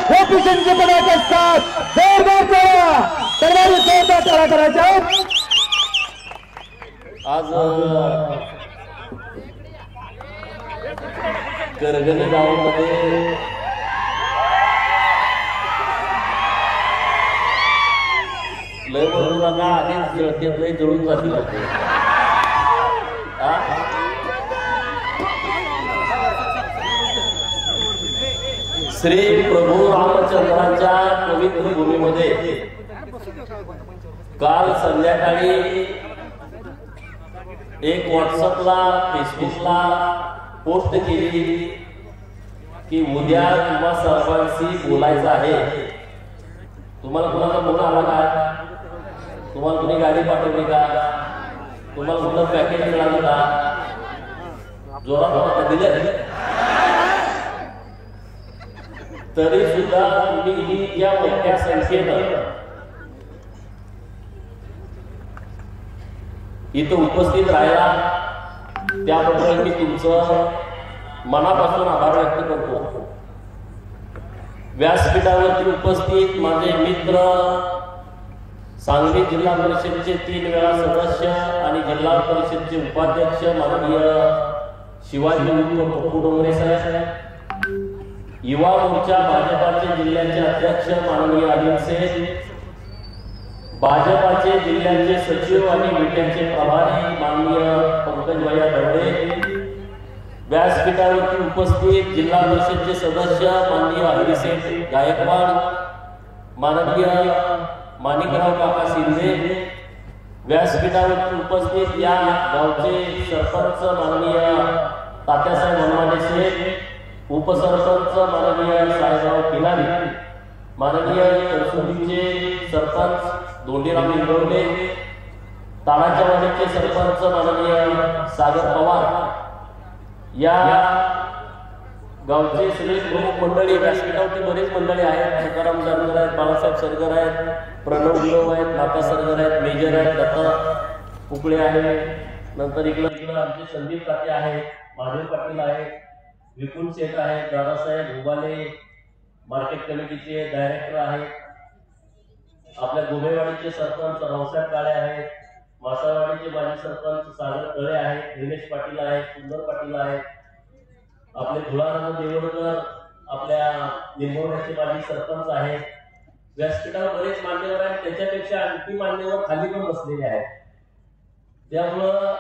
गोपीचंदजी पदाचे साथ जोरदार टाळ्या सर्वांनी जोरदार टाळ्या करायच्या। आज करगणी गावामध्ये लय बरोबर आधीच जळतेत लय जळून जातील श्री प्रभू रामचंद्रांच्या पवित्र भूमीमध्ये काल संध्याकाळी एक व्हॉट्सअपला फेसबुकला पोस्ट केली की उद्या तुम्हा सर्वांशी बोलायचं आहे। तुम्हाला कुणाचा फोन आला का? तुम्हाला कुणी गाडी पाठवली का? तुम्हाला कुठलं पॅकेज मिळालं का? जोरात दिलं तरी सुद्धा तुम्ही या मोठ्या संख्येनं इथं उपस्थित राहिला त्याबद्दल मी तुमचं मनापासून आभार व्यक्त करतो। व्यासपीठावरती उपस्थित माझे मित्र, सांगली जिल्हा परिषदेचे 3 वेळा सदस्य आणि जिल्हा परिषदेचे उपाध्यक्ष माननीय शिवाजी पप्पू डोंगरे साहेब, युवा मोर्चा भाजपाचे जिल्ह्याचे अध्यक्ष माननीय अनिल सेठ, भाजपाचे जिल्ह्याचे सचिव आणि विट्याचे प्रभारी माननीय पंकजभाई दवडे, व्यासपीठावरती उपस्थित जिल्हा परिषदेचे सदस्य माननीय हरिसेठ गायकवाड, माननीय माणिकराव काका शिंदे, व्यासपीठावरती उपस्थित या गावचे सरपंच माननीय तात्यासाहेब हनुमाने शेठ, उपसरपंच माननीय साहेबराव किलारी, माननीय तरसुंदीचे सरपंच धोंडीराम इंगवले, ताळाच्या वाडीचे सरपंच माननीय सागर पवार, या गावचे सगळे प्रमुख मंडळी, व्यासपीठावरती बरेच मंडळी आहेत। तुकाराम जानकर आहेत, बाळासाहेब सरगर आहेत, प्रणव गुरव आहेत, नाथा सरगर आहेत, मेजर आहेत, दत्ता कुकडे आहेत, नंतर इकडं आमचे संदीप काटे आहेत, महादेव पाटील आहेत, विपुल शेठ आहेत, दादासाहेब उबाले मार्केट कमिटीचे डायरेक्टर आहेत, आपल्या गोमेवाडीचे सरपंच रावसाहेब काळे आहेत, मासावाडीचे माजी सरपंच सागर कळे आहेत, निलेश पाटील आहेत, सुंदर पाटील आहेत, आपले धुळाराम देवडकर आपल्या निंबवण्याचे माजी सरपंच आहेत। व्यासपीठावर बरेच मान्यवर आहेत, त्याच्यापेक्षा आणखी मान्यवर खाली पण बसलेले आहेत। त्यामुळं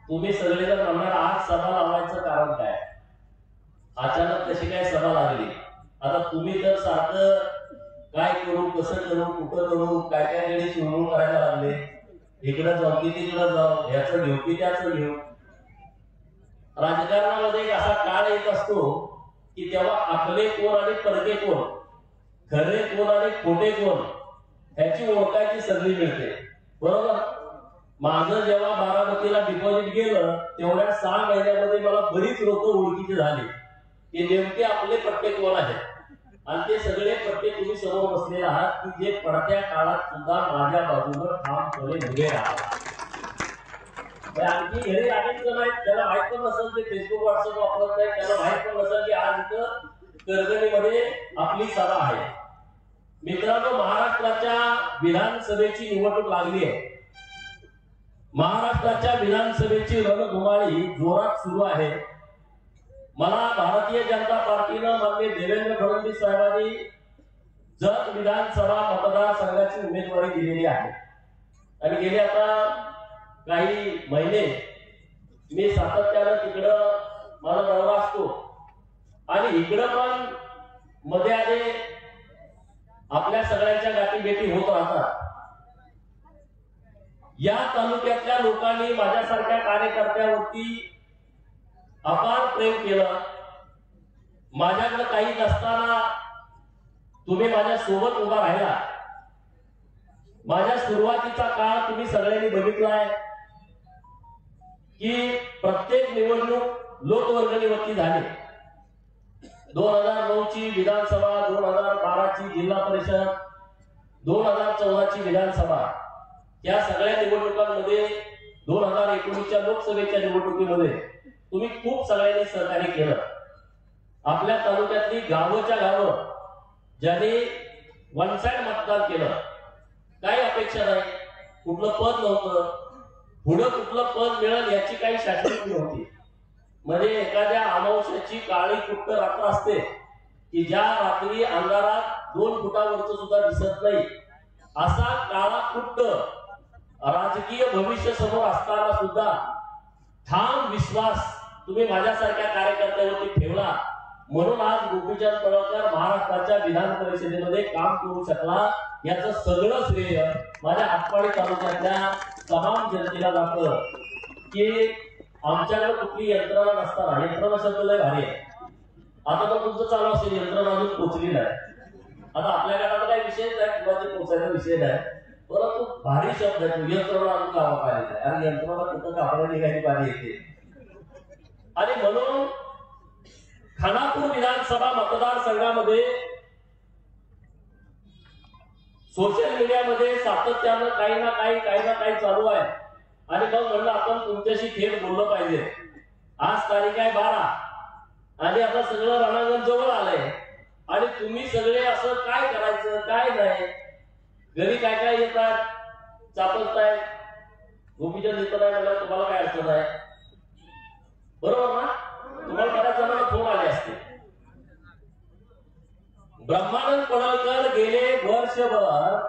तुम्ही सगळेजण म्हणणार आज सभा लावायचं कारण काय? अचानक कशी काय सभा लागली? आता तुम्ही तर सारखं काय करू, कसं करू, कुठं करू, काय काय वेळी सुरू करायला लागले, इकडं जाऊ की तिकडं जाऊ, ह्याचं घेऊ की त्याचं घेऊ। राजकारणामध्ये एक असा काळ येत असतो की तेव्हा आपले कोण आणि परके कोण, खरे कोण आणि खोटे कोण ह्याची ओळखायची संधी मिळते, बरोबर? माझं जेव्हा बारामतीला डिपॉझिट गेलं तेवढ्या 6 महिन्यामध्ये मला बरीच लोक ओळखीचे झाले की नेमके आपले पट्टे कोण आहेत, आणि ते सगळे पट्टे तुम्ही समोर बसलेले आहात की जे पडत्या काळात सुद्धा माझ्या बाजूला ठामपणे उभे राहतात। आणखी घरी अनेक जण आहेत त्याला माहित पण नसेल, ते फेसबुक व्हॉट्सअप वापरत नाही, त्याला माहित पण नसेल की आज इथं करगणीमध्ये आपली सभा आहे। मित्रांनो, महाराष्ट्राच्या विधानसभेची निवडणूक लागली आहे। महाराष्ट्राच्या विधानसभेची रणधुमाळी जोरात सुरू आहे। मला भारतीय जनता पार्टीनं माननीय देवेंद्र फडणवीस साहेबांनी जत विधानसभा मतदारसंघाची उमेदवारी दिलेली आहे आणि गेले आता काही महिने मी सातत्यानं तिकडं मला दौरा असतो आणि इकडं पण मध्ये आले आपल्या सगळ्यांच्या गाठीभेटी होत राहतात। या तालुक्यातल्या लोकांनी माझ्यासारख्या कार्यकर्त्यावरती अपार प्रेम केलं। माझ्याकडे काही नसताना तुम्ही माझ्या सोबत उभा राहिला। माझ्या सुरुवातीचा काळ तुम्ही सगळ्यांनी बघितलाय की प्रत्येक निवडणूक लोकवर्गणीवरती झाली। 2009 ची विधानसभा, 2012 ची जिल्हा परिषद, 2014 ची विधानसभा, या सगळ्या निवडणुकांमध्ये 2019च्या लोकसभेच्या निवडणुकीमध्ये तुम्ही खूप सगळ्यांनी सहकार्य केलं। आपल्या तालुक्यातली गावच्या गावं ज्यांनी वन साइड मतदान केलं, काही अपेक्षा नाही, कुठलं पद नव्हतं, पुढं कुठलं पद मिळेल याची काही शाश्वती नव्हती. म्हणजे एखाद्या अमावस्याची काळी कुट्ट रात्र असते की ज्या रात्री अंधारात 2 फुटावरच सुद्धा दिसत नाही, असा काळा कुट्ट राजकीय भविष्य समोर असताना सुद्धा ठाम विश्वास तुम्ही माझ्यासारख्या कार्यकर्त्यावरती ठेवला, म्हणून आज गोपीचंद पडळकर महाराष्ट्राच्या विधान परिषदेमध्ये काम करू शकला. याचं सगळं श्रेय माझ्या आटपाडी तालुक्यातल्या तमाम जनतेला जातं. की आमच्याकडे कुठली यंत्रणा नसताना, यंत्रणा शब्द लय भारी आहे, आता तर तुमचं चालू असेल, यंत्रणा अजून पोचली नाही. आता आपल्या गटाचा काही विषय नाही किंवा ते पोचायचा विषय नाही, परंतु भारी शब्द आहे, यंत्रणा अजून गावात आलेला आहे आणि यंत्रणा कुठं कापडा निघायची पाणी येते. आणि म्हणून खानापूर विधानसभा मतदारसंघामध्ये सोशल मीडियामध्ये सातत्यानं काही ना काही चालू आहे. आणि मग म्हणलं आपण तुमच्याशी थेट बोललं पाहिजे. आज तारीख आहे 12 आणि आता सगळं रणांगण जवळ आलंय आणि तुम्ही सगळे असं काय करायचं काय नाही, घरी काय येतात, चापलताय, गोपीचंद येत नाही मला तुम्हाला काय अडचण आहे, बरोबर ना? तुम्हाला बऱ्याच जणांना फोन आले असते. ब्रह्मानंद पडळकर गेले वर्षभर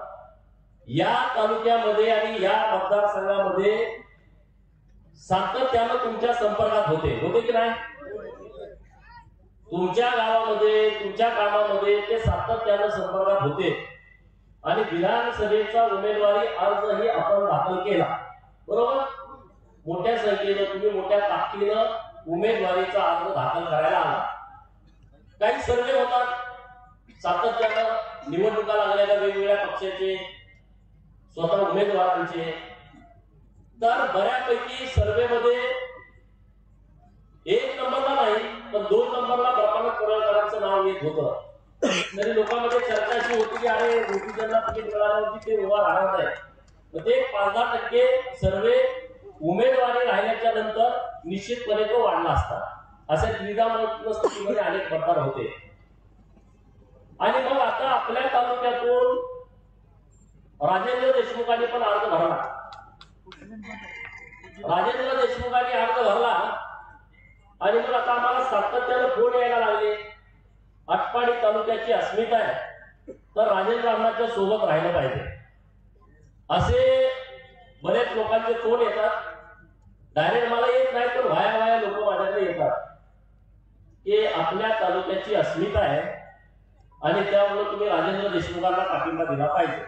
या तालुक्यामध्ये आणि या मतदारसंघामध्ये सातत्यानं तुमच्या संपर्कात होते की नाही? तुमच्या गावामध्ये तुमच्या कामामध्ये ते सातत्यानं संपर्कात होते आणि विधानसभेचा उमेदवारी अर्जही आपण दाखल केला, बरोबर? मोठ्या संख्येनं तुम्ही मोठ्या ताकदीनं उमेदवारीचा अर्ज दाखल करायला आला. काही सर्वे होतात, सातत्यानं निवडणुका लागलेल्या वेगवेगळ्या पक्षाचे, स्वतः उमेदवारांचे. तर बऱ्यापैकी सर्वेमध्ये 1 नंबरला नाही पण 2 नंबरला ब्रह्मानंद पडळकरांचं नाव येत होतं. तरी लोकांमध्ये चर्चा अशी होती की अरे गोपीचंदला तिकीट मिळाल्यावरती ते उभा राहणार नाही. मग ते 5-10% सर्वे उमेदवारी राहिल्याच्या नंतर निश्चितपणे तो वाढला असता. अशा द्विधामत स्थितीमध्ये अनेक मतदार होते. आणि मग आता आपल्या तालुक्यातून राजेंद्र देशमुखांनी पण अर्ज भरला. राजेंद्र देशमुखांनी अर्ज भरला आणि मग आता आम्हाला सातत्यानं फोन यायला लागले. आटपाडी तालुक्याची अस्मिता आहे तर राजेंद्र अण्णांच्या सोबत राहिलं पाहिजे असे बरेच लोकांचे फोन येतात. डायरेक्ट मला येत नाही पण वाया लोक माझ्याकडे येतात की आपल्या तालुक्याची अस्मिता आहे आणि त्यामुळे तुम्ही राजेंद्र देशमुखांना पाठिंबा दिला पाहिजे.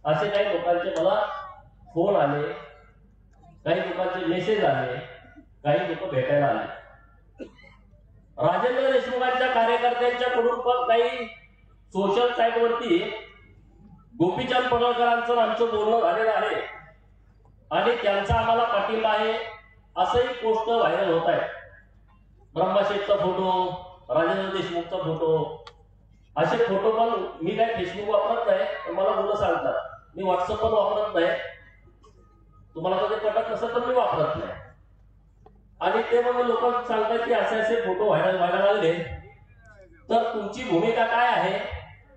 असे काही लोकांचे मला फोन आले, काही लोकांचे मेसेज आले, काही लोक भेटायला आले. राजेंद्र देशमुखांच्या कार्यकर्त्यांच्याकडून पण काही सोशल साईटवरती गोपीचंद पडळकरांचं आमचं बोलणं झालेलं आहे आणि त्यांचा आम्हाला पाठिंबा आहे असंही पोस्ट व्हायरल होत आहे. ब्रह्माशेठचा फोटो, राजेंद्र देशमुखचा फोटो, असे फोटो पण मी काय फेसबुक वापरत नाही पण मला मुलं सांगतात. मी व्हॉट्सअप पण वापरत नाही, तुम्हाला कधी पटत नसेल तर मी वापरत नाही. आणि ते मग लोक सांगतात की असे फोटो व्हायरल व्हायला लागले तर तुमची भूमिका काय आहे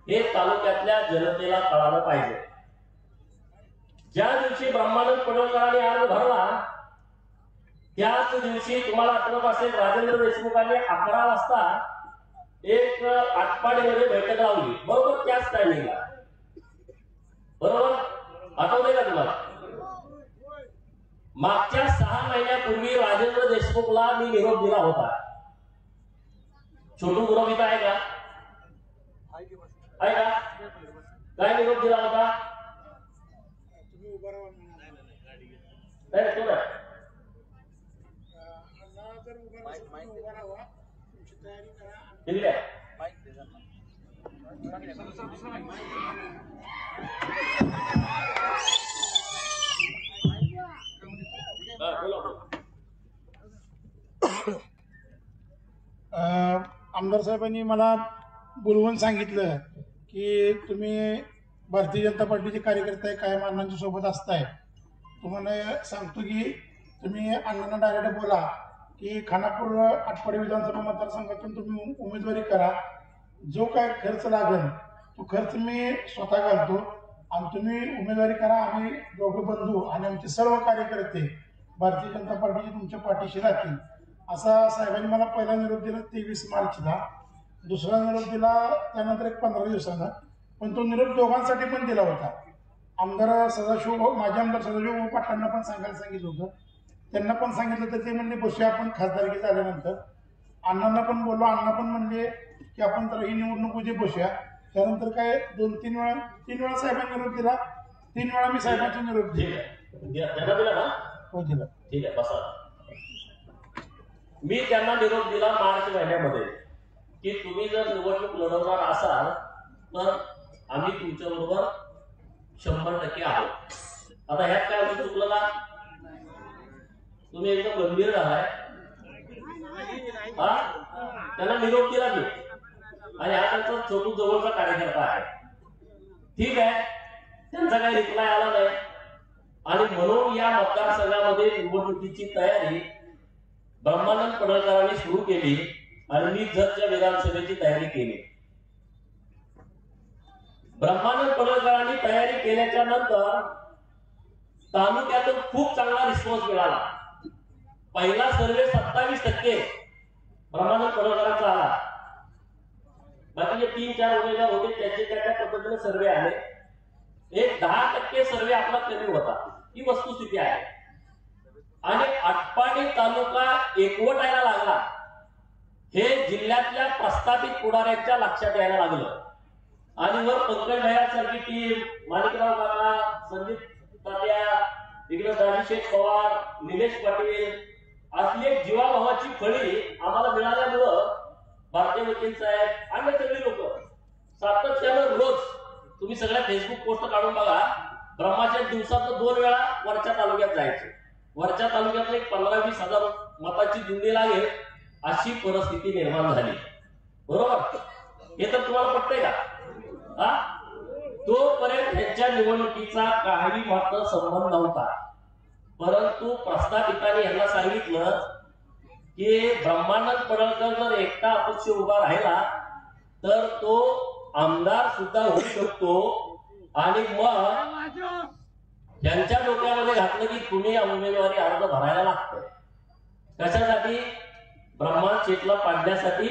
हे तालुक्यातल्या जनतेला कळालं पाहिजे. ज्या दिवशी ब्रह्मानंद पडळकरांनी अर्ज भरला त्याच दिवशी तुम्हाला आठवत असेल राजेंद्र देशमुखांनी 11 वाजता एक आटपाडीमध्ये बैठक लावली, बरोबर त्याच टायमिंगला, बरोबर आठवतंय का तुम्हाला? मागच्या 6 महिन्यापूर्वी राजेंद्र देशमुखला मी निरोप दिला होता. छोटू गुरव इथं आहे का? आहे का? काय निरोप दिला होता? नाही तो नाही. दिले आमदार साहेबांनी मला बोलवून सांगितलं की तुम्ही भारतीय जनता पार्टीचे कार्यकर्ते आहे, कायम अण्णांच्या सोबत असताय. तुम्हाला सांगतो की तुम्ही अण्णांना डायरेक्ट बोला की खानापूर आटपाडी विधानसभा मतदारसंघातून तुम्ही उमेदवारी करा, जो काय खर्च लागेल तो खर्च मी स्वतः घालतो आणि तुम्ही उमेदवारी करा, आम्ही दोघं बंधू आणि आमचे सर्व कार्यकर्ते भारतीय जनता पार्टीचे तुमच्या पाठीशी राहतील, असा साहेबांनी मला पहिला निरोप दिला 23 मार्चला. दुसरा निरोप दिला त्यानंतर एक 15 दिवसांना, पण तो निरोप दोघांसाठी पण दिला होता. आमदार सदाशिव, माझे आमदार सदाशिव पाटलांना पण सांगायला सांगितलं होतं, त्यांना पण सांगितलं तर ते म्हणले बसूया आपण खासदारकी झाल्यानंतर. अण्णांना पण बोललो, अण्णा पण म्हणले की आपण तर ही निवडणूक उद्या बसूया. त्यानंतर काय 3 वेळा साहेबांनी निरोप दिला, 3 वेळा मी साहेबांचा निरोप दिला. हो दिला. ठीक आहे, बसा. मी त्यांना निरोप दिला मार्च महिन्यामध्ये की तुम्ही जर निवडणूक लढवणार असाल तर आम्ही तुमच्या बरोबर 100% आहोत. आता ह्यात काय होतं, चुकलं का? तुम्ही एकदम गंभीर राहाय. त्यांना निरोप दिला मी, आणि हा त्यांचा छोटू जवळचा कार्यकर्ता आहे. ठीक आहे, त्यांचा काही रिप्लाय आला नाही, आणि म्हणून या मतदारसंघामध्ये निवडणुकीची तयारी ब्रह्मानंद पडळकरांनी सुरू केली आणि मी जतच्या विधानसभेची तयारी केली. ब्रह्मानंद पडळकरांनी तयारी केल्याच्या नंतर तालुक्यातून खूप चांगला रिस्पॉन्स मिळाला. पहिला सर्वे 27% ब्रह्मानंद पडळकरांचा आला. बाकीचे 3-4 उमेदवार होते, त्याचे त्या पद्धतीने सर्वे आले. एक 10% सर्वे आपला कमी होता, ही वस्तुस्थिती आहे. आणि आटपाडी तालुका एकवटायला लागला हे जिल्ह्यातल्या प्रस्थापित पुढाऱ्यांच्या लक्षात यायला लागलं. आणि वर पंकज भैयासारखी टीम, माणिकराव काका, संदीप तात्या, इकडे दाजीशेठ पवार, निलेश पाटील, असली एक जीवाभावाची फळी आम्हाला मिळाल्यामुळं भारतीय वकील साहेब आणि सगळी लोक सातत्यानं रोज, तुम्ही सगळ्या फेसबुक पोस्ट काढून बघा, ब्रह्माच्या दिवसात 2 वेळा वरच्या तालुक्यात जायचे. वरच्या तालुक्यात एक 15-20 हजार मताची दिंडी लागेल अशी परिस्थिती निर्माण झाली. बरोबर? हे तर तुम्हाला पटतंय का? तोपर्यंत त्यांच्या निवडणुकीचा काही मात्र संबंध नव्हता. परंतु प्रस्थापितांनी यांना सांगितलं की ब्रह्मानंद पडळकर जर एकटा अपक्ष उभा राहिला तर तो आमदार सुद्धा होऊ शकतो. आणि मग त्यांच्या डोक्यामध्ये घातलं की तुम्ही उमेदवारी अर्ज भरायला लागतं. कशासाठी? ब्रह्मानंद शेठला पाडण्यासाठी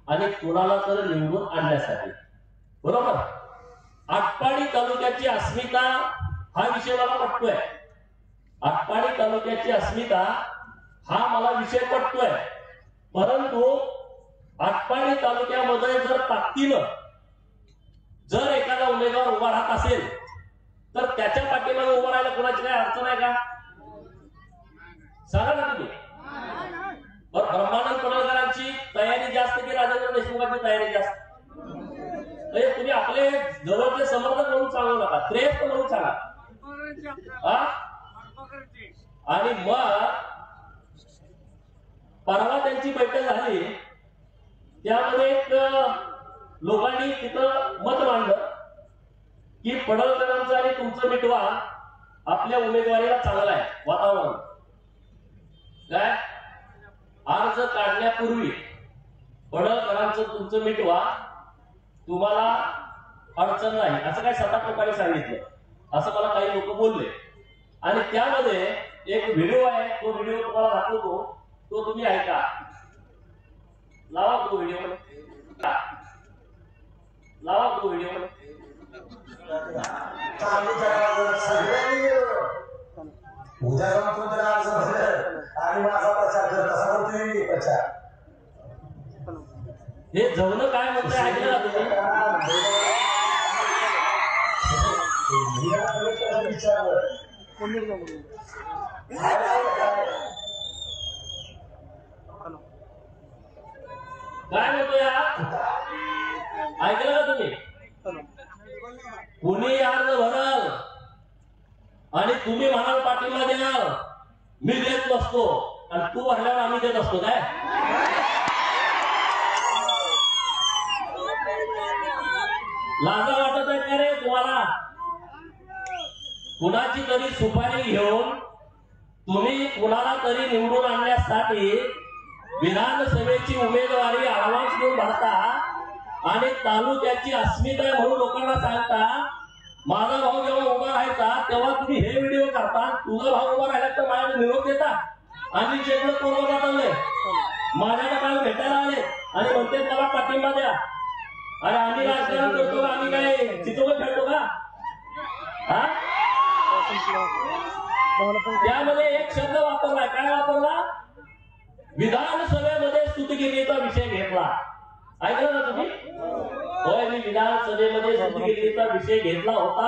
आणि कुणाला तर निवडून आणण्यासाठी. बरोबर? आटपाडी तालुक्याची अस्मिता हा विषय मला पटतोय. आटपाडी तालुक्याची अस्मिता हा मला विषय पटतोय. परंतु आटपाडी तालुक्यामध्ये जर ताकदीनं जर एखादा उमेदवार उभा राहत असेल तर त्याच्या पाठीमागे उभं राहायला कोणाची काही अडचण आहे का? सांगा ना तुम्ही. ब्रह्मानंद पडळकरांची तयारी जास्त की राजेंद्र देशमुखांची तयारी जास्त? तुम्ही आपले जवळचे समर्थक म्हणून सांगू नका, श्रेष्ठ म्हणून सांगा. आणि मग परवा त्यांची बैठक झाली, त्यामध्ये एक लोकांनी तिथं मत मांडलं की पडळकरांचं आणि तुमचं मिटवा, आपल्या उमेदवारीला चांगलं आहे वातावरण. काय अर्ज काढण्यापूर्वी पडळकरांचं तुमचं मिटवा, तुम्हाला अडचण नाही, असं काय 7 लोकांनी सांगितलं. असं मला काही लोक बोलले. आणि त्यामध्ये एक व्हिडिओ आहे, तो व्हिडिओ तुम्हाला दाखवतो, तो तुम्ही ऐका. लावा तो व्हिडिओ, लावा तो व्हिडिओ. उद्या जाऊन कोणतरी अर्ज भरलं आणि माझा प्रचार करत असा म्हणतोय प्रचार. हे जवळ काय म्हणते ऐकलं ना तुम्ही? काय म्हणतो या? ऐकलं का तुम्ही? कुणी अर्ज भराल आणि तुम्ही म्हणाल पाठिंबा द्याल, मी देत नसतो, आणि तू भरल्यावर आम्ही देत असतो. काय लाजा वाटत आहे का रे तुम्हाला? कुणाची तरी सुपारी घेऊन तुम्ही कुणाला तरी निवडून आणण्यासाठी विधानसभेची उमेदवारी ऍडव्हान्स घेऊन भरता आणि तालुक्याची अस्मिता म्हणून लोकांना सांगता. माझा भाऊ जेव्हा उभा राहायचा तेव्हा तुम्ही हे व्हिडिओ करता. तुझा भाऊ उभा राहिला तर माझ्या निरोप देता आणि शेकडो कोरोना जाताले माझ्याला काय भेटायला आले आणि म्हणते मला पाठिंबा द्या. अरे आम्ही राजकारण करतो का? आम्ही काय चितोबत खेळतो का? हा, त्यामध्ये एक शब्द वापरला. काय वापरला? विधानसभेमध्ये स्तुतगिरीचा विषय घेतला. ऐकलं ना तुम्ही? होय, मी विधानसभेमध्ये स्तुतगिरीचा विषय घेतला होता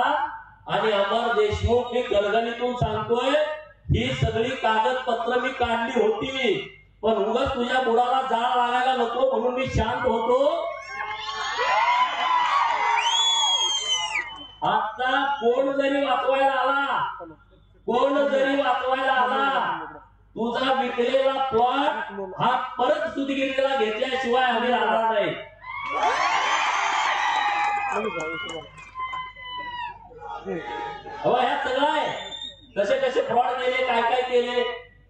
आणि अमर देशमुख मी गलगलीतून सांगतोय ही सगळी कागदपत्र मी काढली होती, पण उगाच तुझ्या बुडाला जाळ लागायला नको म्हणून मी शांत होतो. आता कोण जरी वाचवायला आला, तुझा विकलेला प्लॉट हा परत स्तुतगिरीला घेतल्याशिवाय आम्ही राहणार नाही. ह्या सगळं आहे. कसे कसे फ्रॉड केले, काय काय केले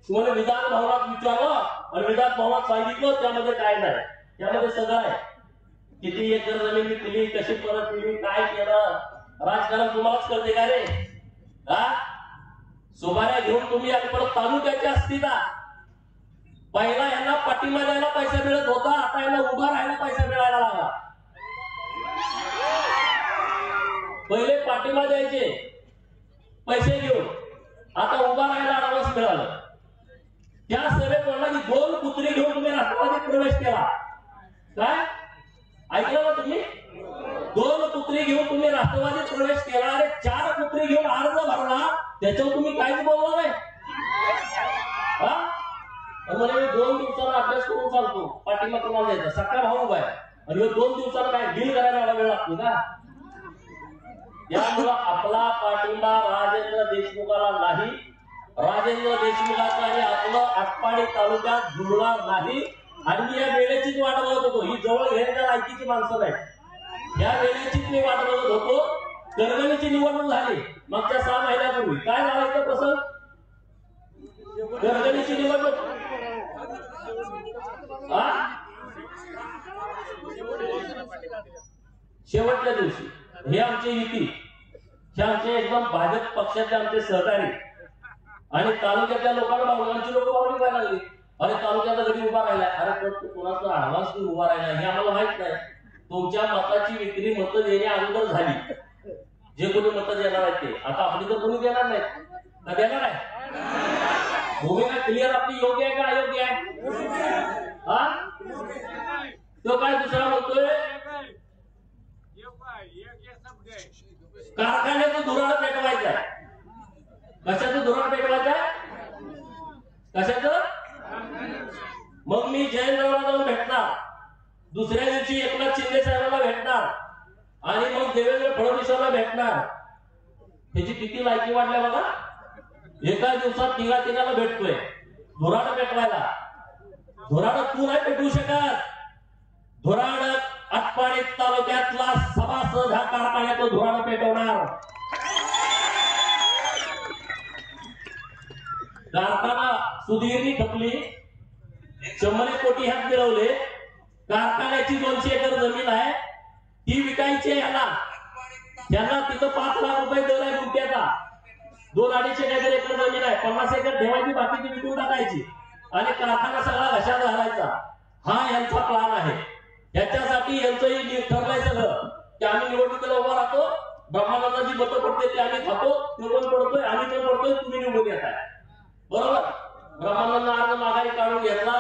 तुम्हाला विधान भवनात विचारलं आणि विधान भवनात सांगितलं त्यामध्ये काय नाही. त्यामध्ये सगळं आहे. किती एकर जमीन विकली, कशी परत दिली, काय केलं. राजकारण तुम्हालाच करते का रे? हा, सुमाऱ्या घेऊन तुम्ही आणि परत तालुक्याची अस्मिता. पहिला यांना पाठिंबा द्यायला पैसा मिळत होता, आता यांना उभा राहायला पैसा मिळायला लागला. पहिले पाठिंबा द्यायचे पैसे घेऊन, आता उभा राहायला ऍडव्हान्स मिळालं. त्या सभेत म्हणला की 2 कुत्री घेऊन तुम्ही राष्ट्रवादीत प्रवेश केला. काय ऐकलं ना तुम्ही? 2 कुत्री घेऊन तुम्ही राष्ट्रवादीत प्रवेश केला. अरे 4 कुत्री घेऊन अर्ज भरला, त्याच्यावर तुम्ही काहीच बोलला नाही. म्हणजे मी 2 दिवसाला अभ्यास करून सांगतो पाठिंबा कोणाला द्यायचा. सकाळ भाऊ उभा आहे आणि 2 दिवसाला काय डील करायला एवढा वेळ लागतो का? यामुळं आपला पाठिंबा राजेंद्र देशमुखाला नाही. राजेंद्र देशमुखाचा आणि आपलं आटपाडी तालुक्यात जुळणार नाही. आणि मी या वेळेचीच वाट बघत होतो. ही जवळ घेण्याच्या लायकीची माणसं नाही. या वेळेचीच मी वाट बघत होतो. करगणीची निवडणूक झाली मागच्या 6 महिन्यापूर्वी. काय झालं इथं प्रसंग? करगणीची निवडणूक शेवटच्या दिवशी हे आमचे युती, हे आमचे एकदम भाजप पक्षाचे आमचे सहकारी आणि तालुक्यातल्या लोकांना बांधवांची लोक बावली व्हायला लागली. अरे तालुक्याला कधी उभा राहिला? अरे पण कोणाचा ऍडव्हान्स घेऊन उभा राहिला हे आम्हाला माहित नाही. तुमच्या मताची विक्री मतं देण्या अगोदर झाली. जे कोणी मतं देणार आहेत ते आता आपली तर कोणी देणार नाही का? देणार आहे? भूमिका क्लिअर आपली योग्य आहे का अयोग्य आहे? हा, तो काय दुसरा म्हणतोय कारखान्याचं धुराड पेटवायचं आहे. कशाचं धुराड पेटवायचं आहे? कशाचं? मग मी जयंतरावला जाऊन भेटणार, दुसऱ्या दिवशी एकनाथ शिंदे साहेबांना भेटणार आणि मग देवेंद्र फडणवीसांना भेटणार. त्याची किती लायकी वाढल्या बघा. एका दिवसात तिघाला भेटतोय धुराड पेटवायला. धुराड तू नाही पेटवू शकत. धुराड आटपाडी तालुक्यातला सभासद हा कारखान्याचं धुराड पेटवणार. कारखाना सुधीरनी खपली, 100 कोटी ह्यात मिळवले. कारखान्याची 200 एकर जमीन आहे, ती विकायची आहे ह्याला. त्यांना तिथं 5 लाख रुपये दर आहे गुंठ्याचा. 2-250 एकर जमीन आहे, 50 एकर ठेवायची, बाकीची विकून टाकायची आणि कारखाना सगळा घशात घालायचा. हा यांचा प्लॅन आहे. याच्यासाठी यांचं ठरलंय सगळं की आम्ही निवडणुकीला उभा राहतो, ब्रह्मानंदा जी मतं पडते ते आम्ही खातो, ते पण पडतोय, आम्ही पण पडतोय, तुम्ही निवडून येताय. बरोबर? ब्रह्मानंद अर्ज माघारी काढून घेतला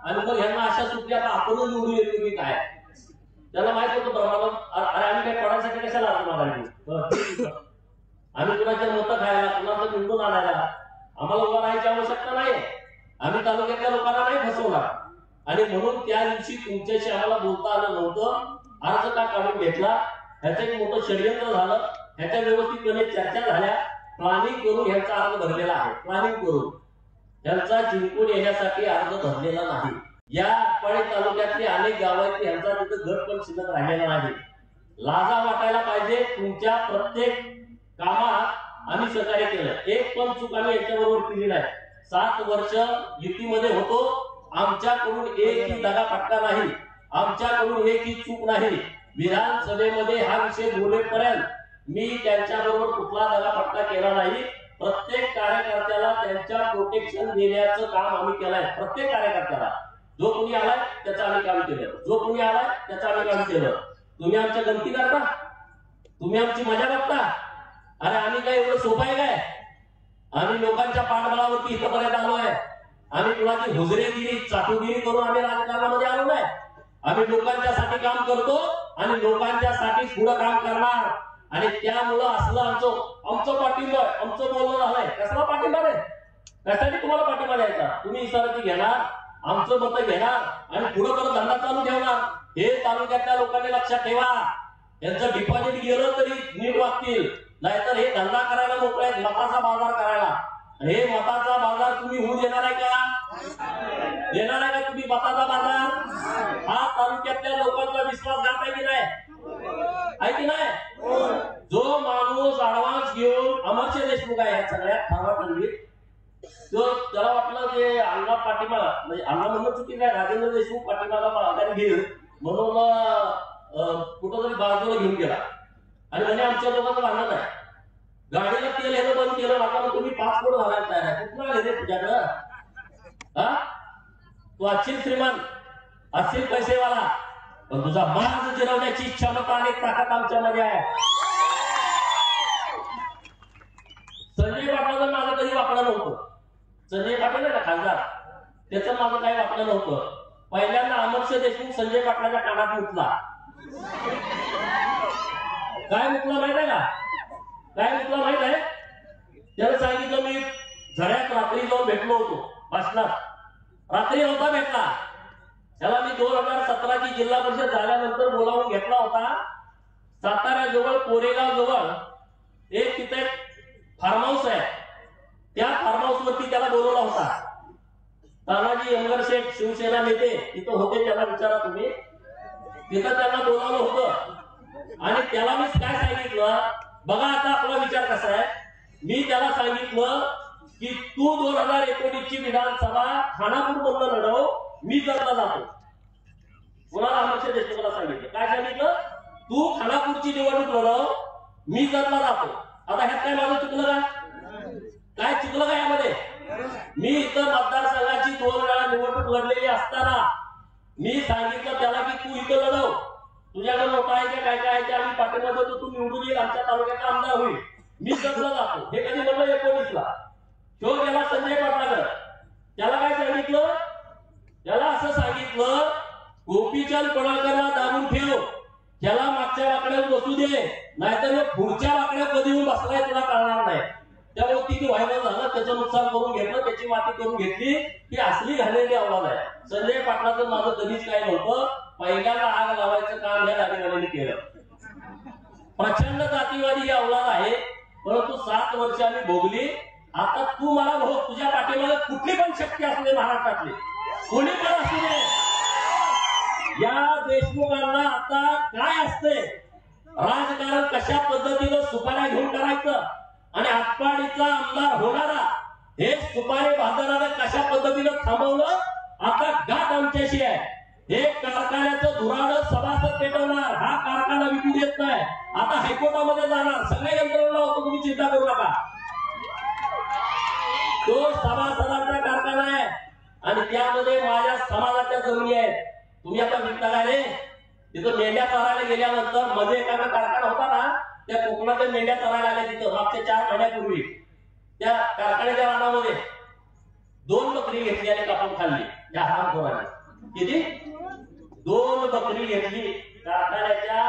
आणि मग ह्यांना अशा सुट्टी आता आपणच निवडून येतो की काय. त्याला माहित होतं ब्रह्मानंद अरे आम्ही काय पडायसाठी कशाला अर्ज माघारी घेऊ? आम्ही कुणाच्या मतं खायला, कुणाचं निवडून आणायला आम्हाला उभा राहायची आवश्यकता नाही. आम्ही तालुक्यातल्या लोकांना नाही फसवणार आणि म्हणून त्या दिवशी तुमच्याशी आम्हाला बोलता आलं नव्हतं. अर्ज का काढून घेतला? ह्याचं एक मोठं षडयंत्र झालं. ह्याच्या व्यवस्थितपणे चर्चा झाल्या. प्लॅनिंग करून ह्यांचा अर्ज भरलेला आहे. प्लॅनिंग करून ह्यांचा जिंकून येण्यासाठी अर्ज भरलेला नाही. या आटपाडी तालुक्यातली अनेक गाव आहेत ह्यांचा तिथं गट पण शिल्लक राहिलेला नाही. लाजा वाटायला पाहिजे. तुमच्या प्रत्येक कामात आम्ही सहकार्य केलं. एक पण चूक आम्ही यांच्याबरोबर केली नाही. 7 वर्ष युतीमध्ये होतो आमच्याकडून एकही दगाफटका नाही, आमच्याकडून एकही चूक नाही. विधानसभेमध्ये हा विषय बोलेपर्यंत मी त्यांच्याबरोबर कुठला दगाफटका केला नाही. प्रत्येक कार्यकर्त्याला त्यांच्या प्रोटेक्शन देण्याचं काम आम्ही केलंय. प्रत्येक कार्यकर्त्याला जो कोणी आलाय त्याचं आम्ही काम केलं, जो कोणी आलाय त्याचं आम्ही काम केलं. तुम्ही आमच्या गमती करता, तुम्ही आमची मजा बघता. अरे आम्ही काय एवढं सोपं आहे काय? आम्ही लोकांच्या पाठबळावरती इथपर्यंत आलोय. आम्ही कुणाची हुजरेगिरी चाटुगिरी करून आम्ही राजकारणामध्ये आलो नाही. आम्ही लोकांच्यासाठी काम करतो आणि लोकांच्यासाठी पुढे काम करणार. आणि त्यामुळं असलं आमचं पाठिंबा, आमचं बोलणं झालंय. कसला पाठिंबा आहे? त्यासाठी तुम्हाला पाठिंबा द्यायचा. तुम्ही इशाराची घेणार, आमचं मत घेणार आणि पुढे परत धंदा चालू ठेवणार. हे तालुक्यातल्या लोकांनी लक्षात ठेवा. यांचं डिपॉझिट गेलं तरी नीट वागतील, नाहीतर हे धंदा करायला मोकळे आहेत, मताचा बाजार करायला. हे मताचा बाजार तुम्ही होऊ देणार आहे का? देणार आहे का तुम्ही मताचा बाजार? हा तालुक्यातल्या लोकांचा विश्वासघात आहे की नाही? आहे की नाही? जो माणूस ऍडव्हान्स घेऊन अमरशे देशमुख आहे या सगळ्यात ठरावाखाली, तो त्याला वाटलं ते अण्णा पाठीमागा, म्हणजे अण्णा म्हणणं चुकीचं आहे, राजेंद्र देशमुख पाठीमागा माघारी घेईल म्हणून कुठंतरी बाजूला घेऊन गेला आणि म्हणजे आमच्या लोकांचं भांडण आहे. गाडीला तेल येणं बंद केलं, आता तुम्ही पासपोर्ट घालायला तयार आहे. कुठला आहे रे तुझ्याकडं? हा, तू असशील श्रीमान, असशील पैसेवाला, पण तुझा मार्ग जिरवण्याची क्षमता आणि ताकद आमच्यामध्ये आहे. संजय पाटलाचं माझं कधी वाकडं नव्हतं. संजय पाटील आहे ना खासदार, त्याचं माझं काही वाकडं नव्हतं. पहिल्यांदा अमरशे देशमुख संजय पाटलाच्या कानात मुतला. काय मुतला माहित आहे का? काय मुतला माहित आहे? त्याला सांगितलं मी झड्यात रात्री जाऊन भेटलो होतो भाषणात. रात्री नव्हता भेटला त्याला. मी 2017ची जिल्हा परिषद झाल्यानंतर बोलावून घेतला होता. साताऱ्याजवळ कोरेगाव जवळ एक तिथे फार्म हाऊस आहे, त्या फार्म हाऊस वरती त्याला बोलवला होता. तानाजी अनवर शेठ शिवसेना नेते तिथं होते, त्याला विचारा तुम्ही. तिथं त्यांना बोलावलं होतं आणि त्याला मी काय सांगितलं, बघा आता आपला विचार कसा आहे. मी त्याला सांगितलं की तू 2019ची विधानसभा खानापूर मधून लढव, मी जतला जातो. कुणाला? अमरशे देशमुखला सांगितलं. काय सांगितलं? तू खानापूरची निवडणूक लढव, मी जतला जातो. आता ह्यात काय माझं चुकलं का? काय चुकलं का यामध्ये? मी इथं मतदारसंघाची 2 वेळा निवडणूक लढलेली असताना मी सांगितलं त्याला की तू इथं लढव, तुझ्याकडे लोक आहे काय काय आहे आम्ही पाठिंबा देतो, तू निवडून येईल, आमच्या तालुक्याचा आमदार होईल, मी जतला जातो. हे कधी म्हणलं? 19ला. तो गेला संजय पाटलाकडे. त्याला काय सांगितलं? त्याला असं सांगितलं, गोपीचंद पडळकरला दाबून ठेव, त्याला मागच्या वाकड्यात बसू दे, नाहीतर पुढच्या वाकड्यात कधी येऊन बसलाय तुला कळणार नाही. त्यामुळे ती व्हायरल झालं, त्याचं नुकसान करून घेतलं, त्याची माती करून घेतली. ही असली घालेली अवलाद आहे. संजय पाटलाचं माझं कधीच काय नव्हतं. पहिल्यांदा आग लावायचं काम या जातीवाद्यांनी केलं. प्रचंड जातीवादी ही अवलाद आहे, परंतु 7 वर्ष आम्ही भोगली. आता तू मला भाऊ, तुझ्या पाठीमागे कुठली पण शक्ती असू दे महाराष्ट्रातली, कोणी पण असू दे, या देशमुखांना आता काय असते राजकारण, कशा पद्धतीनं सुपाऱ्या घेऊन करायचं आणि आटपाडीचा आमदार होणारा हे सुपारी बाजाराला कशा पद्धतीनं थांबवलं, आता गाठ आमच्याशी आहे. हे कारखान्याचं धुराडं सभासद पेटवणार, हा कारखाना विकू देत नाही, आता हायकोर्टामध्ये जाणार, सगळ्या यंत्रणा होतो, तुम्ही चिंता करू नका. तो सभासदांचा कारखाना आहे आणि त्यामध्ये माझ्या समाजाच्या जमिनी आहेत. तुम्ही आता विकता काय रे? तिथं मेंढ्या चरायला गेल्यानंतर मध्ये एखादा कारखाना होता ना, त्या कोकणाच्या मेंढ्या चरायला आल्या तिथं मागच्या 4 महिन्यापूर्वी. त्या कारखान्याच्या रानामध्ये 2 बकरी घेतली आणि कापून खाल्ली या हरामखोराने. किती? 2 बकरी घेतली कारखान्याच्या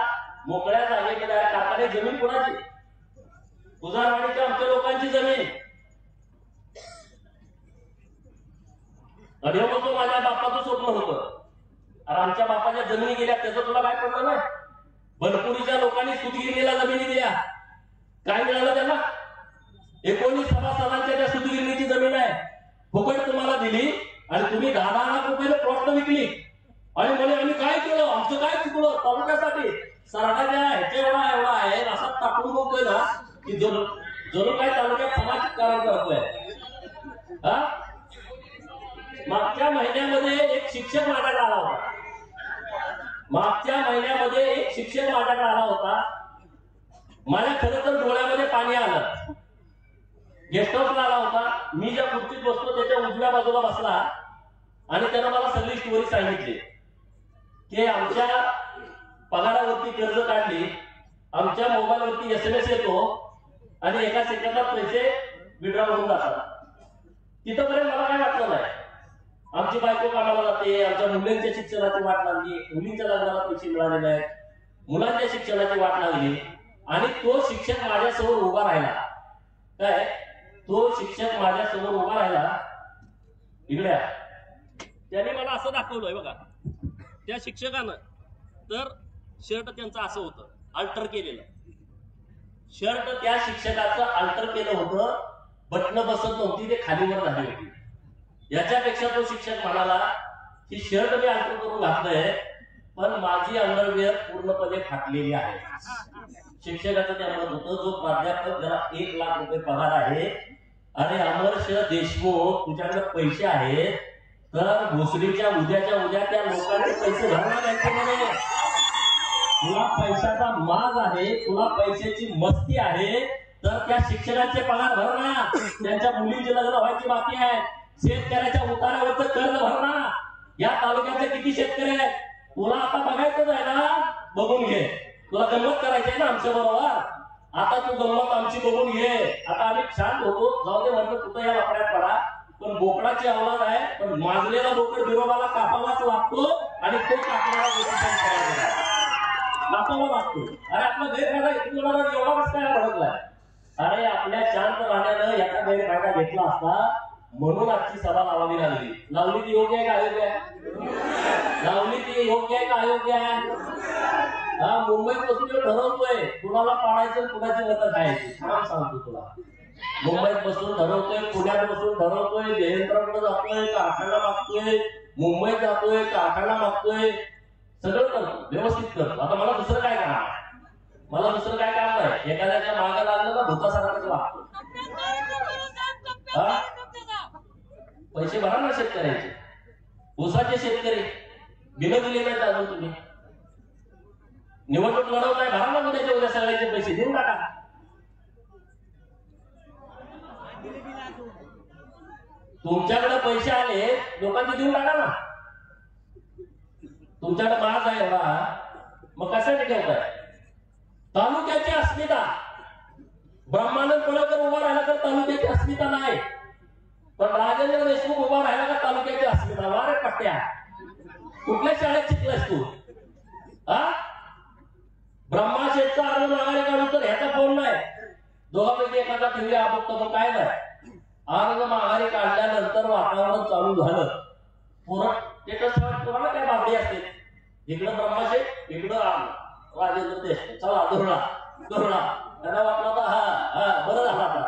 मोकळ्या जागेमध्ये. कारखान्याची जमीन कोणाची? उजारवाडीच्या आमच्या लोकांची जमीन. आणि तो माझ्या बापाचं स्वप्न होतं. आमच्या बापाच्या जमिनी गेल्या त्याचं तुला काय पडलं नाही? बनपुरीच्या लोकांनी सुतगिरणीला जमिनी दिल्या, काय मिळालं त्यांना? 19 सभासदांच्या त्या सुतगिरणीची जमीन आहे, फुकट तुम्हाला दिली आणि तुम्ही 10 लाख रुपये प्लॉट विकली. आणि म्हणे आम्ही काय केलं, आमचं काय चुकलं तालुक्यासाठी? सरकारच्या ह्याच्या एवढा आहे असा टाकून बोलतोय ना की जणू काय तालुक्यात समाज कारण करतोय. हा, मागच्या महिन्यामध्ये एक शिक्षक माझ्याकडे आला होता. मागच्या महिन्यामध्ये एक शिक्षक माझ्याकडे आला होता. माझ्या खरं तर डोळ्यामध्ये पाणी आलं. गेस्ट हाऊसला आला होता. मी ज्या खुर्चीत बसतो त्याच्या उजव्या बाजूला बसला आणि त्यानं मला सगळी स्टोरी सांगितली की आमच्या पगारावरती कर्ज काढली, आमच्या मोबाईलवरती SMS येतो आणि एका सेकंदात पैसे विड्रॉ करून जातात. तिथपर्यंत मला काय वाटलं नाही. आमची बायको कामाला जाते, आमच्या मुलांच्या शिक्षणाची वाट लागली, मुलींच्या लग्नाला पैसे मिळाले नाहीत, मुलांच्या शिक्षणाची वाट लागली आणि तो शिक्षक माझ्यासमोर उभा राहिला. काय तो शिक्षक माझ्यासमोर उभा राहिला. इकडे त्यांनी मला असं दाखवलंय बघा. त्या शिक्षकानं तर शर्ट त्यांचं असं होतं, अल्टर केलेलं शर्ट त्या शिक्षकाचं अल्टर केलं होतं. बटन बसत नव्हती, ते खालीवर झाली होती. याच्यापेक्षा तो शिक्षक म्हणाला की शर्ट मी अल्टर करून घातलंय पण माझी अंडरवेअर पूर्णपणे फाटलेली आहे. शिक्षकाचं ते म्हणत होतं, जो प्राध्यापक ज्याला 1 लाख रुपये पगार आहे, अरे अमर्ष देशमुख तुझ्याकडे पैसे आहेत तर भोसडीच्या उद्याच्या उद्या त्या लोकांचे पैसे भरणार बँकेमध्ये. तुला पैशाचा माज आहे, तुला पैशाची मस्ती आहे तर त्या शिक्षकांचे पगार भरणा, त्यांच्या मुलींचे लग्न व्हायची बाकी आहे, शेतकऱ्याच्या उतारावरचं कर्ज भरणा. या तालुक्यातले किती शेतकरी आहेत तुला आता बघायचंच आहे ना, बघून घे. तुला गंमत करायची आहे ना आमच्या बरोबर, आता तू गंमत आमची बघून घे. आता आम्ही शांत होतो, जाऊ दे म्हणलं कुठं या लफड्यात पडा, पण बोकडाची अवलाद आहे, पण माजलेला बोकड बिरोबाला कापावाच लागतो आणि तो कापणारा कापावा लागतो. अरे आपला गैरफायदा एवढा कसं काय भडकलाय? अरे आपल्या शांत राहण्यानं याचा गैरफायदा घेतला असता म्हणून आजची सभा लावावी लागली. लावली ती योग्य आहे का अयोग्य आहे? लावली ती योग्य आहे का अयोग्य आहे? हा मुंबईत बसून ठरवतोय कुणाला पाडायचं कुणाची मतं खायची. काम सांगतो तुला. मुंबईत बसून ठरवतोय, पुण्यात बसून ठरवतोय, जयंतराकडे जातोय का आखाडा मागतोय, मुंबईत जातोय का आखाडा मागतोय, सगळं करतो, व्यवस्थित करतो. आता मला दुसरं काय काम आहे? मला दुसरं काय काम नाही. एखाद्याच्या मागे लागलं ना भूतासारखंच लागतो. पैसे भरा ना शेतकऱ्याचे. ऊसाचे शेतकरी बिलं दिले नाहीत अजून तुम्ही. निवडणूक लढवताय, भरा ना उद्याच्या उद्या सगळ्याचे पैसे देऊन टाका. तुमच्याकडे पैसे आले लोकांचे देऊन टाका ना. तुमच्याकडे माज आहे एवढा, मग कशासाठी ठेवताय? तालुक्याची अस्मिता. ब्रह्मानंद पडळकर उभा राहिला तर तालुक्याची अस्मिता नाही, पण राजेंद्र देशमुख उभा राहिला का तालुक्याची अस्मिता. वारे पट्ट्या, कुठल्या शाळेत शिकलास तू? हा ब्रह्माशेठचा अर्ज माघारी काढू तर ह्याचा फोन नाही. दोघांपैकी एखादा ठेवले आपण मग काय नाही. अर्ज माघारी काढल्यानंतर वातावरण चालू झालं. तुम्हाला काय बाबडी असते, इकडं ब्रह्माशेठ इकडं राजेंद्र देशमुख, चला धुरणा धुरणा. त्यांना वाटलं होता हा बरं झालं. आता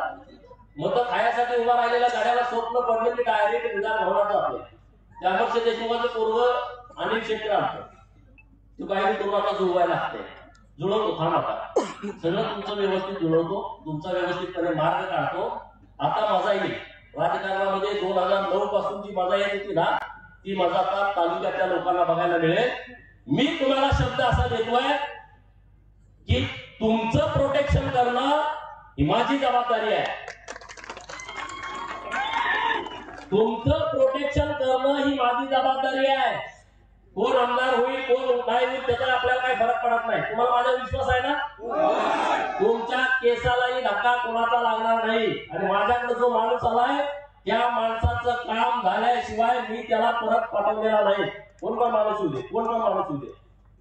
मग खायासाठी उभा राहिलेल्या गाड्याला स्वप्न पडले की डायरेक्ट विधान भवनात जातो. त्या अमर्ष देशमुखाचं पूर्व अनिल शेट्टी आणतो. तू काही करून आता जुळवायला लागते. जुळवतो, थांब आता सगळं तुमचं व्यवस्थित जुळवतो, तुमचा व्यवस्थितपणे मार्ग काढतो. आता मजा येईल. राजकारणामध्ये 2009 पासून जी मजा येत होती ना, ती मजा आता तालुक्याच्या लोकांना बघायला मिळेल. मी तुम्हाला शब्द असा देतोय की तुमचं प्रोटेक्शन करणं ही माझी जबाबदारी आहे. तुमचं प्रोटेक्शन करणं ही माझी जबाबदारी आहे. कोण आमदार होईल कोण नाही होईल त्याचा आपल्याला काही फरक पडत नाही. तुम्हाला माझा विश्वास आहे ना? तुमच्या केसालाही धक्का कोणाचा लागणार नाही. आणि माझ्याकडे जो माणूस आलाय त्या माणसाचं काम झाल्याशिवाय मी त्याला परत पाठवलेला नाही. कोण पण माणूस होऊ दे, कोण पण माणूस होऊ दे.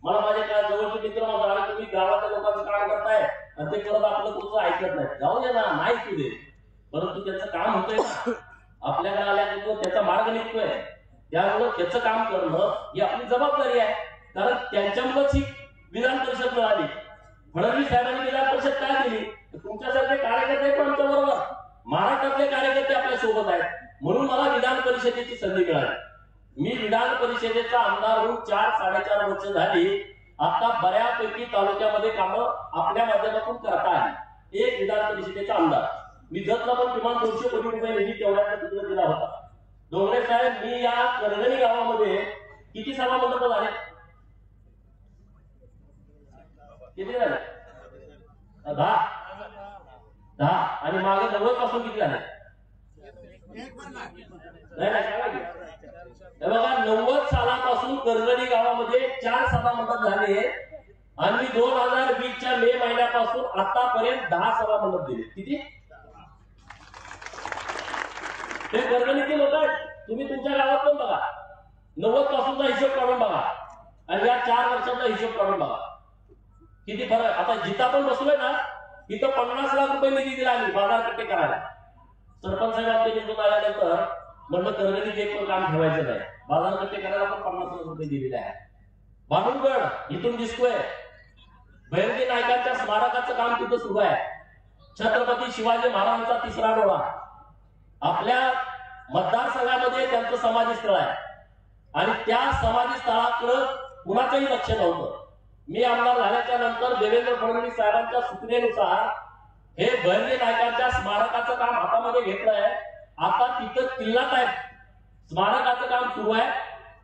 मला माझे काय जवळचे मित्र म्हणतात तुम्ही गावातल्या लोकांचं काम करताय आणि ते करत आपलं तुमचं ऐकत नाही. जाऊ दे ना, नाही तू दे, परंतु त्याचं काम होतंय ना. आपल्याकडे आल्यानंतर त्याचा मार्ग निघतोय, त्यामुळे त्याचं काम करणं ही आपली जबाबदारी आहे. कारण त्यांच्यामुळेच ही विधान परिषद मिळाली. फडणवीस साहेबांनी विधान परिषद काय दिली? तुमच्यासारखे कार्यकर्ते पण आमच्या बरोबर, महाराष्ट्रातले कार्यकर्ते आपल्या सोबत आहेत, म्हणून मला विधान परिषदेची संधी मिळाली. मी विधान परिषदेचा आमदार होऊन 4-4.5 वर्ष झाली. आता बऱ्यापैकी तालुक्यामध्ये कामं आपल्या माध्यमातून करता आली. एक विधान परिषदेचा आमदार मी जतला पण किमान 200 कोटी रुपये निधी तेवढ्या तिकडे दिला होता. डोंगरे साहेब, मी या करगणी गावामध्ये किती सभा मंडप झाले? किती झाले? 10 आणि मागे 90 पासून किती झाले? बघा, 90 सालापासून करगणी गावामध्ये 4 सभा मंडप झाले आणि 2020च्या मे महिन्यापासून आतापर्यंत 10 सभा मंडप दिले. किती? ते करगणीचे लोक आहेत. तुम्ही तुमच्या गावात पण बघा, 90 पासूनचा हिशोब काढून बघा आणि या 4 वर्षाचा हिशोब काढून बघा, किती फरक. आता जिथं आपण बसलोय ना, तिथं 50 लाख रुपये निधी दिला आम्ही बाजारकट्टे करायला. सरपंच साहेब आमचे निवडून आल्यानंतर म्हणलं करगणीत एक पण काम ठेवायचं नाही, बाजारकट्टे करायला पण 50 लाख रुपये दिलेले आहे. भानुगड इथून दिसतोय, भैरजी नायकांच्या स्मारकाचं काम तिथं सुरू आहे. छत्रपती शिवाजी महाराजांचा 3रा डोळा, आपल्या मतदारसंघामध्ये त्यांचं समाधी स्थळ आहे आणि त्या समाधी स्थळाकडे कुणाचंही लक्ष नव्हतं. मी आमदार झाल्याच्या नंतर देवेंद्र फडणवीस साहेबांच्या सूचनेनुसार हे भैरजी नायकांच्या स्मारकाचं काम हातामध्ये घेतलंय. आता तिथं किल्ला टाईप स्मारकाचं काम सुरू आहे.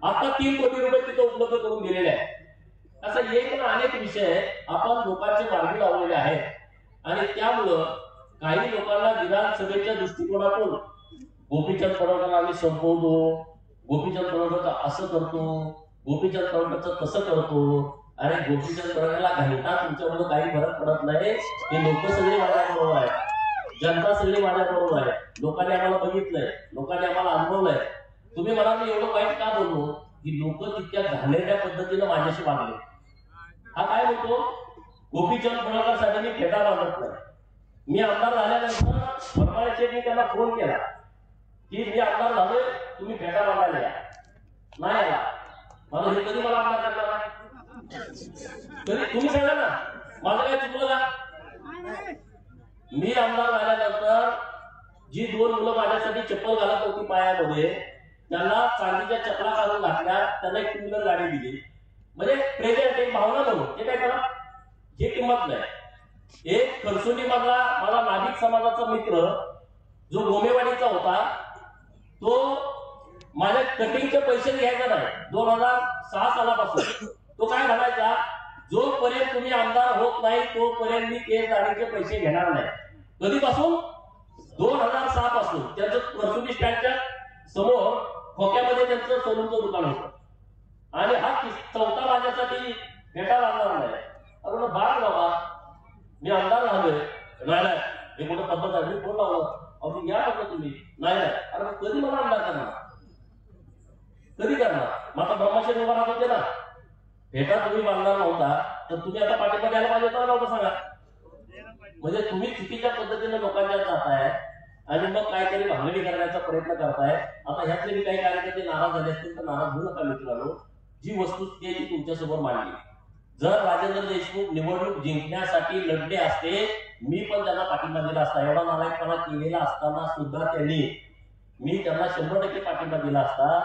आता 3 कोटी रुपये तिथं उपलब्ध करून दिलेले आहे. असं एक ना अनेक विषय आपण लोकांचे मार्गी लावलेले आहेत आणि त्यामुळं काही लोकांना विधानसभेच्या दृष्टिकोनातून गोपीचंद पडळकरला आम्ही संपवतो, गोपीचंद पडळकर असं करतो, गोपीचंद पडळकरचं तसं करतो. अरे गोपीचंद पडळकरला घंटा तुमच्यामुळे काही फरक पडत नाही. हे लोक सगळे माझ्याबरोबर आहेत, जनता सगळी माझ्याबरोबर आहे. लोकांनी आम्हाला बघितलंय, लोकांनी आम्हाला अनुभवलंय. तुम्ही मला मी एवढं वाईट का बोललो की लोक तितक्या घाणेरड्या पद्धतीनं माझ्याशी वागले. हा काय म्हणतो, गोपीचंद पडळकरसाठी मी फेटा बांधत नाही. मी आमदार झाल्यानंतर फडणवीस मी त्यांना फोन केला की मी आमदार झालोय, तुम्ही फेटा बांधायला या. नाही आला. मला हे कधी मला आमदार करणार, तरी तुम्ही सांगा ना, माझं काय चुकलं का? मी आमदार झाल्यानंतर जी 2 मुलं माझ्यासाठी चप्पल घालत होती पायामध्ये, त्यांना चांदीच्या चपला काढून घातल्या, त्यांना एक 2 व्हीलर गाडी दिली. म्हणजे प्रेझेंट एक भावना म्हणून. हे काय करा, हे किंमत नाही. एक खरसुंडी मधला माझा नाभिक समाजाचा मित्र जो गोमेवाडीचा होता, तो माझ्या कटिंगचे पैसे घ्यायचा नाही 2006 सालापासून. तो काय म्हणायचा, जोपर्यंत तुम्ही आमदार होत नाही तोपर्यंत मी केस दाढीचे पैसे घेणार नाही. कधीपासून? 2006 पासून. त्यांचं खरसुंडी स्टँडच्या समोर खोक्यामध्ये त्यांचं सलूनचं दुकान होतं आणि हा 4था माझ्यासाठी फेटा लागणार नाही. अरे बाळ बाबा, मी आमदार झालोय. नाही हे कुठं पद्धत आहे. मी फोन लावलं, अहो या म्हटलं तुम्ही. नाही अरे कधी मला आमदार करणार, कधी करणार? मग आता ब्रह्मशेठ उभा राहत होते ना, फेटा तुम्ही बांधणार नव्हता तर तुम्ही आता पाठिंबा द्यायला पाहिजे होता नव्हतं सांगा. म्हणजे तुम्ही चुकीच्या पद्धतीने लोकांच्या जाताय आणि मग काहीतरी भांगडी करण्याचा प्रयत्न करताय. आता ह्यातले मी काही कार्यकर्ते नाराज झाले असतील तर नाराज होऊ नका मित्रांनो. जी वस्तुस्थिती आहे ती तुमच्यासमोर मांडली. जर राजेंद्र देशमुख निवडणूक जिंकण्यासाठी लढले असते, मी पण त्यांना पाठिंबा दिला असता. एवढा नालायकपणा केलेला असताना सुद्धा मी त्यांना 100% पाठिंबा दिला असता.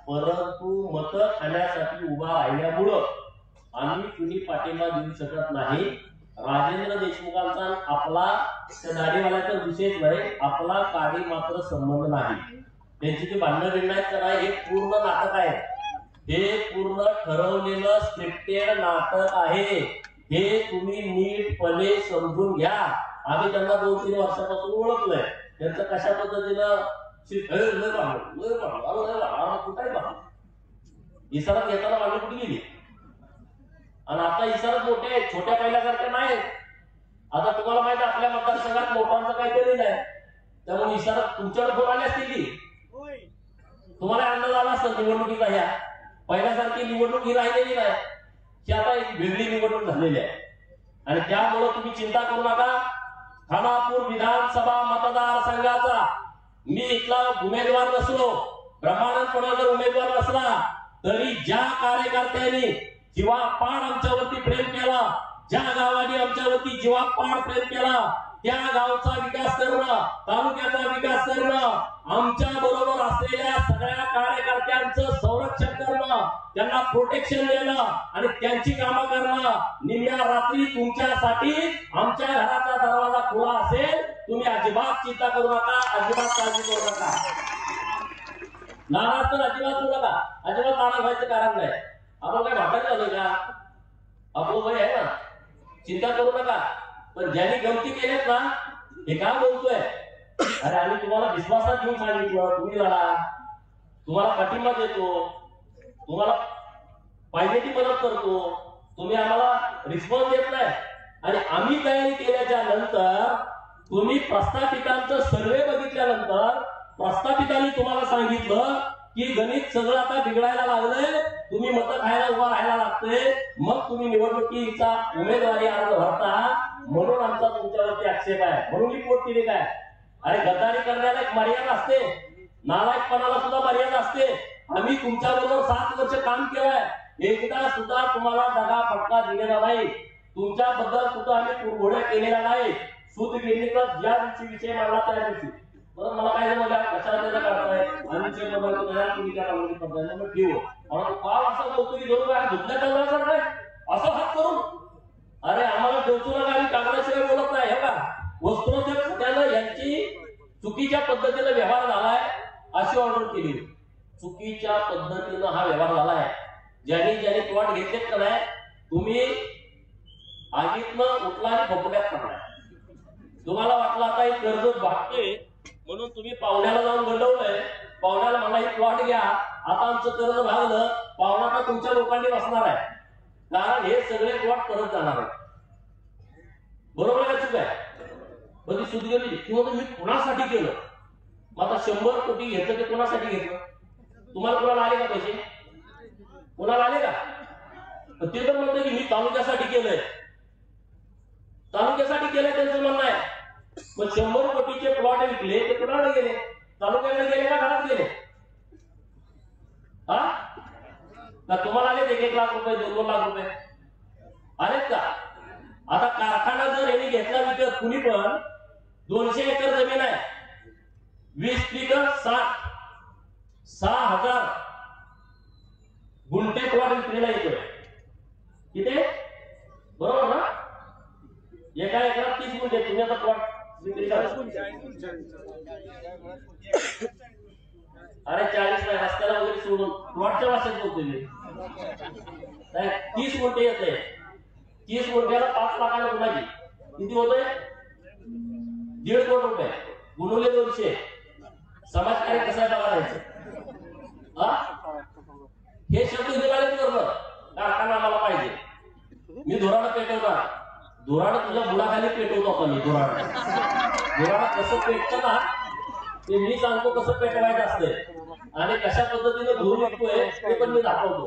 परंतु मतं खाण्यासाठी उभा राहिल्यामुळं आम्ही कुणी पाठिंबा देऊ शकत नाही. राजेंद्र देशमुखांचा आपला त्या दाढीवाल्याचा विशेष नाही, आपला काही मात्र संबंध नाही. त्यांची जी भांडणं बिंडणं करा हे पूर्ण नाटक आहे. हे पूर्ण ठरवलेलं स्क्रिप्टेड नाटक आहे. हे तुम्ही नीटपणे समजून घ्या. आम्ही त्यांना 2-3 वर्षापासून ओळखलंय. त्यांचं कशा पद्धतीनं इशारात घेताना मागणी कुठे गेली आणि आता इशारात मोठे आहेत, छोट्या पहिल्यासारख्या नाही. आता तुम्हाला माहिती आहे आपल्या मतदारसंघात नोटांचं काही केलेलं आहे, त्यामुळे इशारात तुमच्याकडे फोन आले असतील की तुम्हाला अंदाज आला असतं निवडणुकीचा. ह्या पहिल्यासारखी निवडणूक ही राहिलेली नाही, ही आता एक वेगळी निवडणूक झालेली आहे आणि त्यामुळे तुम्ही चिंता करू नका. खानापूर विधानसभा मतदारसंघाचा मी इथला उमेदवार नसलो, ब्रह्मानंद जर उमेदवार नसला तरी ज्या कार्यकर्त्यांनी जीवापाड आमच्यावरती प्रेम केला, ज्या गावाने आमच्यावरती जीवापाड प्रेम केला, त्या गावचा विकास करणं, तालुक्याचा विकास करणं, आमच्या बरोबर असलेल्या सगळ्या कार्यकर्त्यांचं संरक्षण करणं, त्यांना प्रोटेक्शन देणं आणि त्यांची कामं करणं. निम्म्या रात्री तुमच्यासाठी आमच्या घराचा दरवाजा खुला असेल. तुम्ही अजिबात चिंता करू नका, अजिबात काळजी करू नका. नाराज तर अजिबात होऊ नका, अजिबात नाराज व्हायचं कारण नाही. आपण काय भाटायला झालं का? आपलं वय आहे ना, चिंता करू नका. पण ज्यांनी गमती केल्यात ना, हे काय बोलतोय, अरे आम्ही तुम्हाला विश्वासात घेऊन सांगितलं, तुम्ही लढा, तुम्हाला पाठिंबा देतो, तुम्हाला पाहिजे ती मदत करतो, तुम्ही आम्हाला रिस्पॉन्स देत नाही. आणि आम्ही तयारी केल्याच्या नंतर तुम्ही प्रस्थापितांचं सर्वे बघितल्यानंतर प्रस्थापितांनी तुम्हाला सांगितलं की गणित सगळं आता बिघडायला लागलंय, तुम्ही मतं खायला उभा राहायला लागतंय, मग तुम्ही निवडणुकीचा उमेदवारी अर्ज भरता, म्हणून आमचा तुमच्यावरती आक्षेप आहे, म्हणून ही पोटतिरीक आहे. अरे गद्दारी करण्याला एक मर्यादा असते, नालायकपणाला सुद्धा मर्यादा असते. आम्ही तुमच्याबरोबर 7 वर्ष काम केलंय, एकदा सुद्धा तुम्हाला दगा फटका दिलेला नाही, तुमच्याबद्दल सुद्धा आम्ही कुरघोड्या केलेल्या नाही. सूत गिरणीकर ज्या दिवशी विषय मांडला त्या दिवशी बरं मला काय जमलं, कशाला त्याचा काढताय आणि तुम्ही त्या कामामध्ये पडताय मग ठेव. पाव असं बोलतो की दोन वेळा धुतल्या करणार नाही असं हात करून, अरे आम्हाला ठेवतो नका, आम्ही कागदाशिवाय बोलत नाही. हे का वस्त्रोद्योग त्यानं यांची चुकीच्या पद्धतीने व्यवहार झालाय अशी ऑर्डर केली. चुकीच्या पद्धतीनं हा व्यवहार झालाय. ज्यांनी प्लॉट घेतलेत का नाही, तुम्ही आगीतनं उठला आणि भोपड्यात पडलाय. तुम्हाला वाटलं आता एक कर्ज भागतोय म्हणून तुम्ही पाहुण्याला जाऊन गंडवलंय, पाहुण्याला म्हणला ही प्लॉट घ्या, आता आमचं कर्ज भागलं, पाहुणा तुमच्या लोकांनी बसणार आहे, कारण हे सगळे प्लॉट परत जाणार आहे. बरोबर का चुक आहे? बघी सुदगली किंवा मी कुणासाठी केलं, मग आता 100 कोटी घेतलं ते कुणासाठी घेतलं? तुम्हाला कुणाला आले का पैसे? कुणाला आले का? ते तर म्हणतं की मी तालुक्यासाठी केलंय, तालुक्यासाठी केलंय त्यांचं म्हणणं आहे. मग 100 कोटीचे प्लॉट विकले ते कुणाला गेले? तालुक्याकडे गेले का घरात गेले? हा का तुम्हाला आले 1-1 लाख रुपये 2-2 लाख रुपये आलेत का? आता कारखाना जर यांनी घेतला विकत, कुणी पण 200 एकर जमीन आहे, 20 पिकर 6,000 गुंठे प्लॉट विकलेला येतोय. किती? बरोबर ना? एका एकरात 30 गुंठे, तुम्ही आता प्लॉट विक्री करा. अरे 40 नाही, रस्त्याला वगैरे सोडून प्लॉटच्या भाषेत बोलतोय मी. 30 गुंठे येते, 30 गुंठ्याला 5 लाखाला गुणाची किती होतंय? 1.5 कोटी रुपये गुणवले 200. समाजकार्य कसं बघायचं? हे शब्द निघाले करणं, कारखाना आम्हाला पाहिजे, मी धोरण पेटवणार, धोरण तुझ्या बुडाखाली पेटवतो आपण. धोरण कसं पेटतं ना ते मी सांगतो, कसं पेटवायचं असतंय आणि कशा पद्धतीने धूर विकतोय ते पण मी दाखवतो.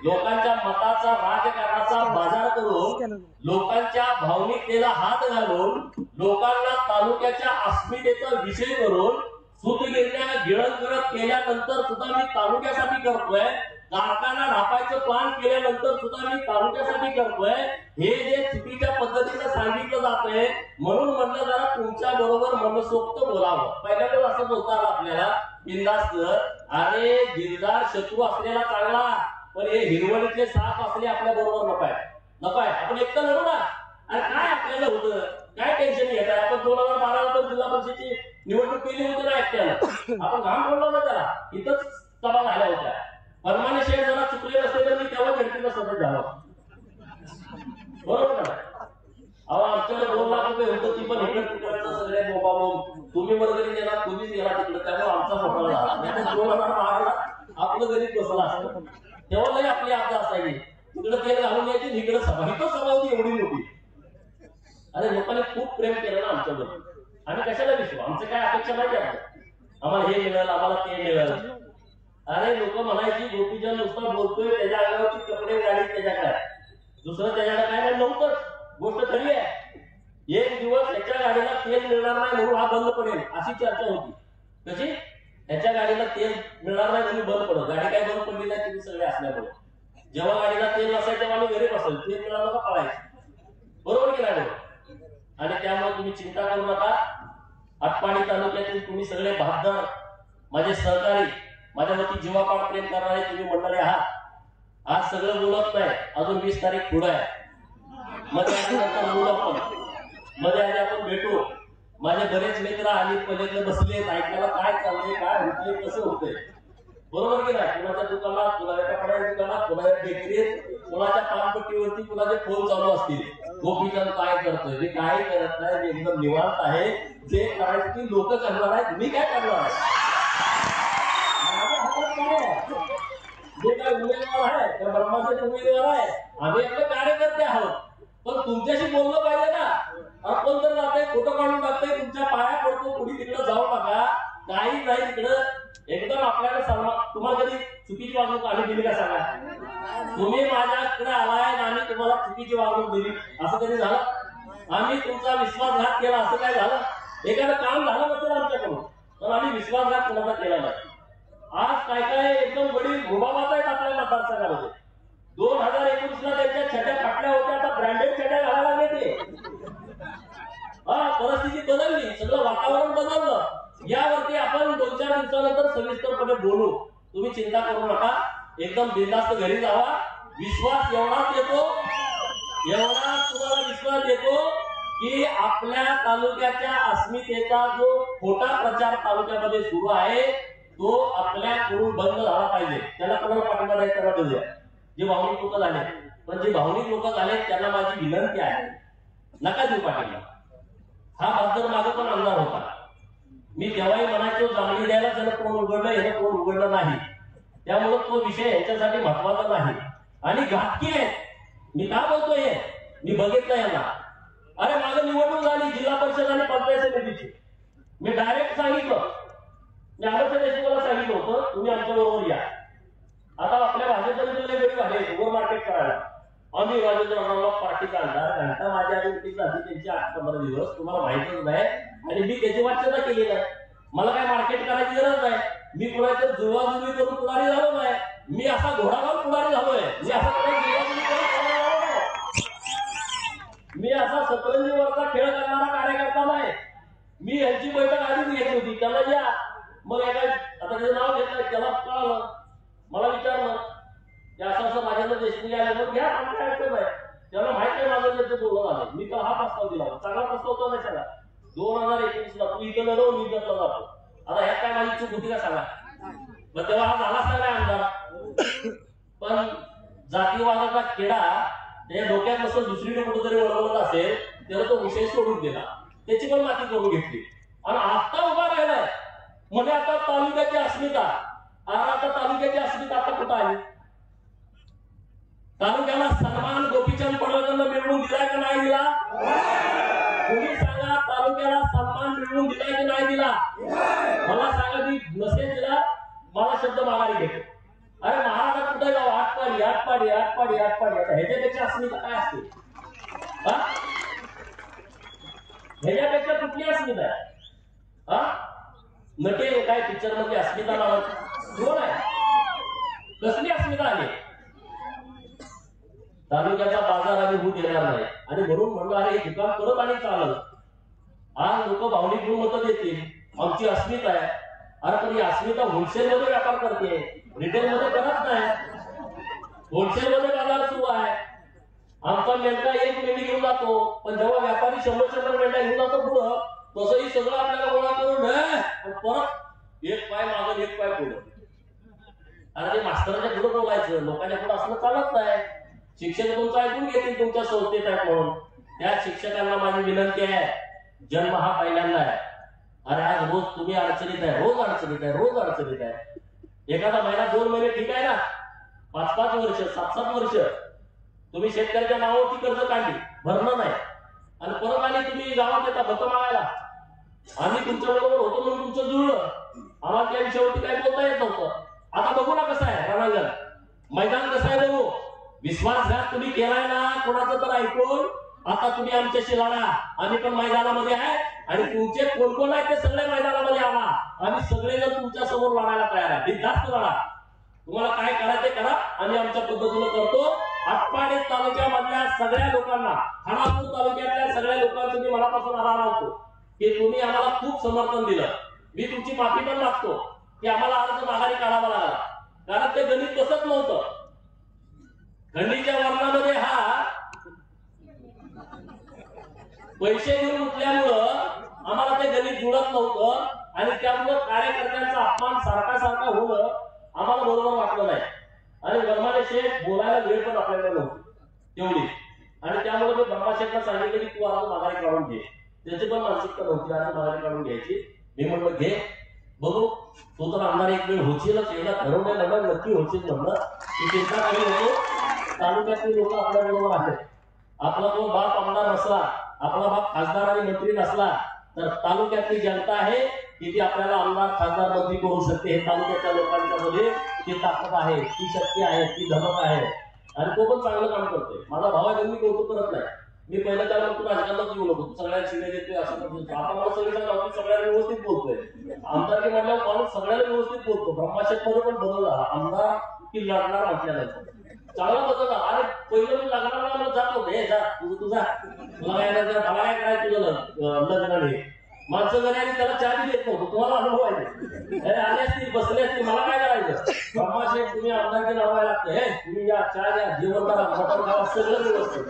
लोकांच्या मताचा राजकारणाचा बाजार करून, लोकांच्या भावनिकतेला हात घालून, लोकांना तालुक्याच्या अस्मितेचा विषय करून सूतगिरण्या गिळंकृत केल्यानंतर सुद्धा मी तालुक्यासाठी करतोय, कारखाना ढापायचं प्लान केल्यानंतर सुद्धा मी तालुक्यासाठी करतोय. हे जे चुकीच्या पद्धतीने सांगितलं जातंय, म्हणून म्हणलं जरा तुमच्या बरोबर मनसोक्त बोलावं. पहिल्यांदा असं बोलता आलं आपल्याला बिनधास्त, अरे दिलदार शत्रू असलेला चांगला, पण हे हिरवळीतले साप असले आपल्या बरोबर नकोय. आपण एकटं लढू ना. अरे काय आपल्याला होतं, काय टेन्शन घेत आहे? आपण 2012 जिल्हा परिषदेची निवडणूक केली होती ना एकट्याला, आपण घाम पडलो ना त्याला, इथंच सभा झाल्या होत्या. परमाने शेठ जरा चुकले नसते तर मी तेव्हा झडतीला सदस्य झालो. बरोबर का? अहो आमच्याकडे 2 लाख रुपये होतं, ती पण इकडे तिकडचं सगळे मोबाईल तुम्ही वगैरे गेला, तुम्हीच गेला तिकडे, त्यामुळे आमचा घोटाळा झाला. नाही 2012 आपलं गरीब बसला असतं, तेव्हा नाही आपली आपदा असायची, तिकडे तेल घालून यायची, इकडे सभा, इथं सभा होती एवढी मोठी. अरे लोकांनी खूप प्रेम केलं ना आमच्याबद्दल, आम्ही कशाला विसरू, आमचं काय अपेक्षा नाही आहे, आम्हाला हे मिळेल, आम्हाला ते मिळेल. अरे लोक म्हणायची गोपीचंद नुसता बोलतोय, त्याच्या अंगावरची कपडे गाडी त्याच्याकडे, दुसरं त्याच्याकडे काय नाही नव्हतंच. गोष्ट खरी आहे. एक दिवस त्याच्या गाडीला तेल मिळणार नाही म्हणून हा बंद पडेल अशी चर्चा होती. कशी? त्याच्या गाडीला तेल मिळणार नाही म्हणून बंद पडत. गाडी काय बंद पडली नाही, तुम्ही सगळे असल्यामुळे. जेव्हा गाडीला तेल नसायचं तेव्हा आम्ही घरी बसायचो, तेल मिळालं का पळायचं. बरोबर की नाही? आणि त्यामुळे तुम्ही चिंता करू नका. आटपाडी तालुक्यातील तुम्ही सगळे बहादर माझे सहकारी, माझ्यावरती जीवापाड प्रेम करणारे तुम्ही मंडळी आहात. आज सगळं बोलत नाही, अजून 20 तारीख पुढे आहे. मध्ये आधी आपण भेटू. माझे बरेच मित्र आणि पलीकडे बसले, ऐकायला काय चाललंय, काय होतंय, कसं होतंय. बरोबर की नाही? कुणाच्या दुकानात, कुणाच्या कपड्याच्या दुकानात, कुणाच्या बेकरीत, कुणाच्या पानपट्टीवरती कुणाचे फोन चालू असतील. गोपीचंद काय करतोय, जे काही करत नाही, जे एकदम निवांत आहे, जे करायचं की लोक करणार आहेत, मी काय करणार आहे? जे काय उमेदवार आहे त्या ब्रह्माचे उमेदवार आहे, आम्ही आपले कार्यकर्ते आहोत. पण तुमच्याशी बोललं पाहिजे ना. आपण जर जाते फोटो काढून टाकते, तुमच्या पाया पडतो, कुणी तिकडे जाऊ नका, काही नाही तिकडं एकदम आपल्याला सन्मान. तुम्हाला कधी चुकीची वागणूक आम्ही दिली का सांगा? तुम्ही माझ्याकडे आलाय आणि आम्ही तुम्हाला चुकीची वागणूक दिली असं कधी झालं? आम्ही तुमचा विश्वासघात केला असं काय झालं? एखादं काम झालं नसेल आमच्याकडून, पण आम्ही विश्वासघात कोणाचा केला नाही. आज काय काय एकदम वडील रुबाबात आहेत आपल्या मतदारसंघामध्ये. 2019ला त्यांच्या छट्या फाटल्या होत्या, आता ब्रँडेड छट्या घालायला लागले ते. परिस्थिती बदलली, सगळं वातावरण बदललं. यावरती आपण 2-4 दिवसानंतर सविस्तरपणे बोलू. तुम्ही चिंता करू नका, एकदम बिनधास्त घरी जावा. विश्वास एवढाच येतो, एवढाच तुम्हाला विश्वास येतो की आपल्या तालुक्याच्या अस्मितेचा जो खोटा प्रचार तालुक्यामध्ये सुरू आहे तो आपल्याकडून बंद झाला पाहिजे. त्याला कोणाला पाठिंबा द्यायचा त्याला देऊया. जे भावनिक लोक झाले, पण जे भावनिक लोक झाले त्यांना माझी विनंती आहे, नका देऊ पाठिंबा. हा बहादर मागे पण आमदार होता. मी तेव्हाही म्हणायचो जांभळी द्यायला त्यानं कोण उघडलं, यानं कोण उघडलं नाही. त्यामुळे तो विषय यांच्यासाठी महत्वाचा नाही आणि घातकी आहे. मी का बोलतोय, मी बघितलं यांना. अरे माझं निवडणूक झाली जिल्हा परिषद आणि पंचायत समितीची, मी डायरेक्ट सांगितलं, मी आदर्श देशमुखाला सांगितलं होतं तुम्ही आमच्या बरोबर या. आता आपल्या भाजपमध्ये गरीब आहे ओव्हर मार्केट करायला. आम्ही राजेंद्र पार्टीचा आमदार, घंटा माझ्या आधी त्यांची 8-15 दिवस तुम्हाला माहितच नाही आणि मी त्याची वाच्यता केली नाही. मला काय मार्केट करायची गरज नाही. मी कुणाच्या जुळवाजुळवी करून पुढारी झालो नाही. मी असा घोडागाव पुढारी झालोय. मी असा जुळवाजुळवी करून पुढारी झालो नाही. मी असा सतरंजीवरचा खेळ करणारा कार्यकर्ता नाही. मी यांची बैठक आधीच घेतली होती, त्याला या मग एका आता त्याचं नाव घेतलं, त्याला कळालं, मला विचारलं की असं माझ्याला देशमुख आले, मग घ्या काय अडचण आहे. त्याला माहित नाही माझं जे बोलणं झालं. मी तर हा प्रस्ताव दिला, चांगला प्रस्ताव होता नाही सगळा. 2021ला तू इथं लढव, मी इथं जातो. आता ह्यात काय माझी चूक होती का सांगा? मग तेव्हा हा झालाच नाही आमदार. पण जातीवादाचा किडा त्या डोक्यात नसतं दुसरीकडे कुठेतरी वळवत असेल, त्याला तो विषय सोडून दिला, त्याची पण माती करून घेतली आणि आता उभा राहिलाय. म्हणजे आता तालुक्याची अस्मिता, आता तालुक्याची अस्मिता आता कुठं आली? तालुक्याला सन्मान गोपीचंद पडळकरांना मिळवून दिलाय का नाही दिला? तुम्ही सांगा, तालुक्याला सन्मान मिळवून दिलाय की नाही दिला? मला सांगा, मी नसेल दिला मला शब्द माघारी घेतो. अरे महाराष्ट्रात कुठे जाऊ? आटपाडी आटपाडी आटपाडी आटपाडी. आता ह्याच्यापेक्षा अस्मिता काय असते? ह्याच्यापेक्षा कुठली अस्मिता आहे? नटे काय पिक्चर मध्ये अस्मिता नावाची कोण आहे? कसली अस्मिता आली? तालुक्याचा बाजार आम्ही होऊ देणार नाही आणि म्हणून म्हणलं अरे हे दुकान परत आणि चाललं. आज लोक भावनिक मतं देतील, आमची अस्मिता आहे. अरे पण ही अस्मिता होलसेल मध्ये व्यापार करते, रिटेल मध्ये करत नाही. होलसेल मध्ये बाजार सुरू आहे. आमचा मेंढा 1 मेंढी घेऊन जातो, पण जेव्हा व्यापारी 100 मेंढ्या घेऊन जातो पुढं, तसंही सगळं आपल्याला गोळा करून परत 1 पाय मागं 1 पाय पुढं. अरे ते मास्तराच्या पुढं बोलायचं, लोकांच्या पुढं असलं चालत नाही. शिक्षक तुमचं ऐकून घेतील, तुमच्या संस्थेत आहे म्हणून. त्या शिक्षकांना माझी विनंती आहे, जन्म हा पहिल्यांदा आहे. अरे आज रोज तुम्ही अडचणीत आहे, रोज अडचणीत आहे, रोज अडचणीत आहे. एखादा महिना 2 महिने ठीक आहे ना, 5-5 वर्ष 7-7 वर्ष तुम्ही शेतकऱ्याच्या नावावरती कर्ज काढली, भरणं नाही आणि परत आली तुम्ही गावात येता भक्त मागायला. आम्ही तुमच्या बरोबर होतो म्हणून तुमचं जुळलं, आम्हाला त्या विषयावरती काही बोलता येत नव्हतं. आता बघू ना कसं आहे रणांगण, मैदान कसं आहे बघू. विश्वासघात तुम्ही केलाय ना कोणाचं तर ऐकून, आता तुम्ही आमच्याशी लढा. आम्ही पण मैदानामध्ये आहे आणि तुमचे कोण कोण आहेत ते सगळे मैदानामध्ये आला. आम्ही सगळेजण तुमच्या समोर लढायला तयार आहे. बिनधास्त लढा, तुम्हाला काय करायचं ते करा, आम्ही आमच्या पद्धतीनं करतो. आटपाडी तालुक्यामधल्या सगळ्या लोकांना, खानापूर तालुक्यातल्या सगळ्या लोकांचं मी मनापासून आभार मानतो की तुम्ही आम्हाला खूप समर्थन दिलं. मी तुमची माफी पण मागतो की आम्हाला अर्ज माघारी काढावा लागला, कारण ते गणित तसंच नव्हतं. खंडीच्या वर्णामध्ये हा पैसे घेऊन उठल्यामुळं आम्हाला ते गणित जुळत नव्हतं आणि त्यामुळं कार्यकर्त्यांचा अपमान सारखा होणं आम्हाला बरोबर वाटलं नाही आणि गरमाने शेठ बोलायला वेळ पण आपल्याकडे नव्हती तेवढी आणि त्यामुळे मी ब्रह्मा शेठला सांगितलं की तू आज माघारी काढून घे. त्याची पण मानसिकता नव्हती आज माघारी काढून घ्यायची. मी म्हणलं घे बघू तो तर आमदार एक वेळ होशीलच एकदा ठरवलं म्हणलं नक्की होशील म्हणलं की चिंता करू नको. तालुक्यातली लोक आपल्या बरोबर आहेत. आपला जो बाप आमदार नसला आपला बाप खासदार आणि मंत्री नसला तर तालुक्यातली जनता आहे की ती आपल्याला आमदार खासदार मंत्री करू शकते. हे तालुक्याच्या लोकांच्या मध्ये ती ताकद आहे ती शक्ती आहे ती धमक आहे आणि तो पण चांगलं काम करतोय. माझा भाव आहे मी कौतुक करत नाही. मी पहिलं त्याला म्हणतो राजकारणात येऊ नको तू सगळ्या शिवाय देतोय असं म्हणतो. आपण मला सगळ्यांना व्यवस्थित बोलतोय. आमदारकी म्हटल्यावर माणूस सगळ्यांना व्यवस्थित बोलतो. ब्रह्माशेठ मध्ये पण बदल झाला. आमदार की लढणार म्हटल्यानंतर चांगला बदल झाला. अरे पहिलं मी लग्नाला जात होते हे जा तुझा तुला काय मला काय करायचं तुझं लग्नाने माणसं घरी आणि त्याला चहा देत नव्हतं. तुम्हाला अनुभव आहे आले असतील बसले असतील मला काय करायचं. ब्रह्माशेठ तुम्ही आमदारकी लढवायला लागतं हे तुम्ही या चहा घ्या जेवण करा मटण खावा सगळं व्यवस्थित.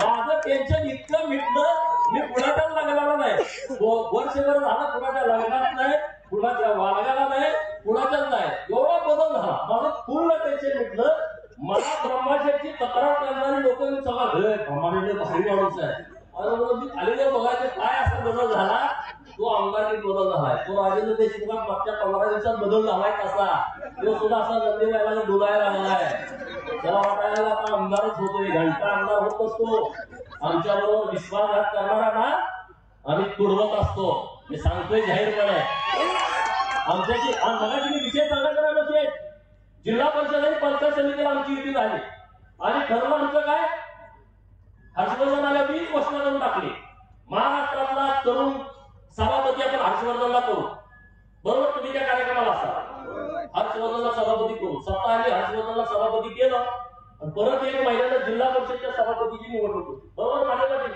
माझं टेन्शन इतकं मिटलं मी कुणाच्याच लग्नाला नाही वर्षभर झालं कुणाच्या लग्नात नाही कुणाच्या वालगाला नाही कुणाच्याच नाही. एवढा बदल झाला माझं पूर्ण टेन्शन मिटलं. मला ब्रह्माशेठची तक्रार करणारी लोक सगळा ब्रह्माशेठ भारी माणूस आहे मी खाली बघायचं काय असा बदल झाला. तो आमदारकीत बदल झालाय. तो राजेंद्र देशमुखात मागच्या 15 दिवसात बदल झालाय कसा तो सुद्धा असा नंदीबाईला डोलायला लागलाय. त्याला वाटायला आता आमदारच होतोय घंटा आमदार होत असतो. आमच्या बरोबर विश्वासघात करणारा ना आम्ही तुडवत असतो. मी सांगतोय जाहीरपणे आमच्याशी मगाशी मी विषय सांगायचा जिल्हा परिषद आणि पंचायत समितीला आमची युती झाली आणि ठरलं आमचं काय हर्षवर्धनाला 20 घोषणा करून टाकली. महाराष्ट्रातला तरुण सभापती आपण हर्षवर्धनला करू बरोबर तुम्ही त्या कार्यक्रमाला असाल. हर्षवर्धनला सभापती करू सत्ता आली हर्षवर्धनला सभापती केलं आणि परत एक महिन्याला जिल्हा परिषदच्या सभापतीची निवडणूक होती बरोबर माझ्यासाठी.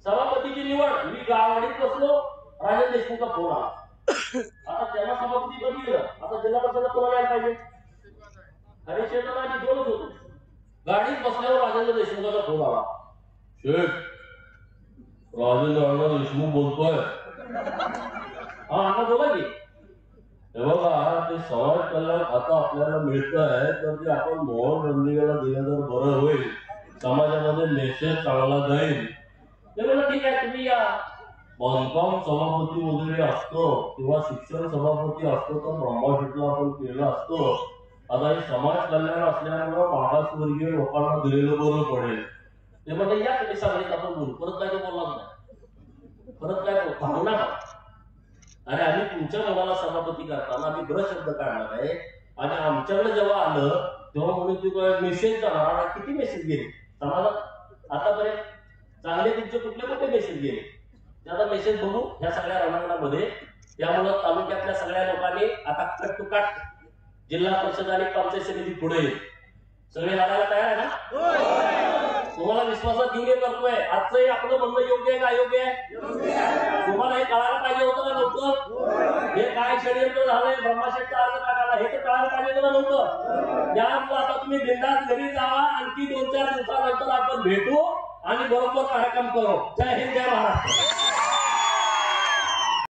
सभापतीची निवड मी गावाडीत बसलो राजेंद्र देशमुखचा फोन आला. आता त्यांना सभापती कधी गेलं आता जिल्हा परिषद कोणाला यायला पाहिजे आणि शेताला आम्ही दोनच होतो. गाडीत बसल्यावर राजेंद्र देशमुखाचा फोन आला. शेठ राजेंद्र देशमुख बोलतोय. हा अण्णा बोला की हे बघा ते समाज कल्याण आता आपल्याला मिळत आहे तर ते आपण मोहन रणदिवेला दिलं तर बरं होईल. समाजामध्ये मेसेज चांगला जाईल. ते म्हणलं ठीक आहे तुम्ही या. बांधकाम सभापती वगैरे असतो किंवा शिक्षण सभापती असतो तर ब्रह्माशेठला आपण केलं असतो. आता हे समाज कल्याण असल्यामुळे मागासवर्गीय लोकांना दिलेलं बरं पडेल. ते म्हणजे या तुम्ही सांगितलं आपण बोलू परत काय तो बोललाच नाही परत काय थांबू नका. आणि आम्ही तुमच्या मुलाला सभापती करताना आम्ही ब्र शब्द काढणार आहे आणि आमच्याकडे जेव्हा आलं तेव्हा म्हणून तू काय मेसेज जाणार किती मेसेज गेले समाजात आतापर्यंत चांगले तुमचे कुठले मेसेज गेले त्याचा मेसेज बघू ह्या सगळ्या रणांगणामध्ये. त्यामुळं तालुक्यातल्या सगळ्या लोकांनी आता कट टू कट जिल्हा परिषद आणि पंचायत समिती पुढे सगळे लढायला तयार आहे ना. तुम्हाला विश्वासात घेऊन करतोय. आजचंही आपलं म्हणणं योग्य आहे का अयोग्य आहे तुम्हाला हे कळायला पाहिजे होतं का नव्हतं. हे काय षडयंत्र झालंय ब्रह्माशेठचा अर्ज टाकायला हे तर कळायला पाहिजे होतं का नव्हतं. त्यामुळे आता तुम्ही बिंदास घरी जावा आणखी 2-4 दिवसानंतर आपण भेटू आणि बरोबर कार्यक्रम करू. जय हिंद जय महाराष्ट्र.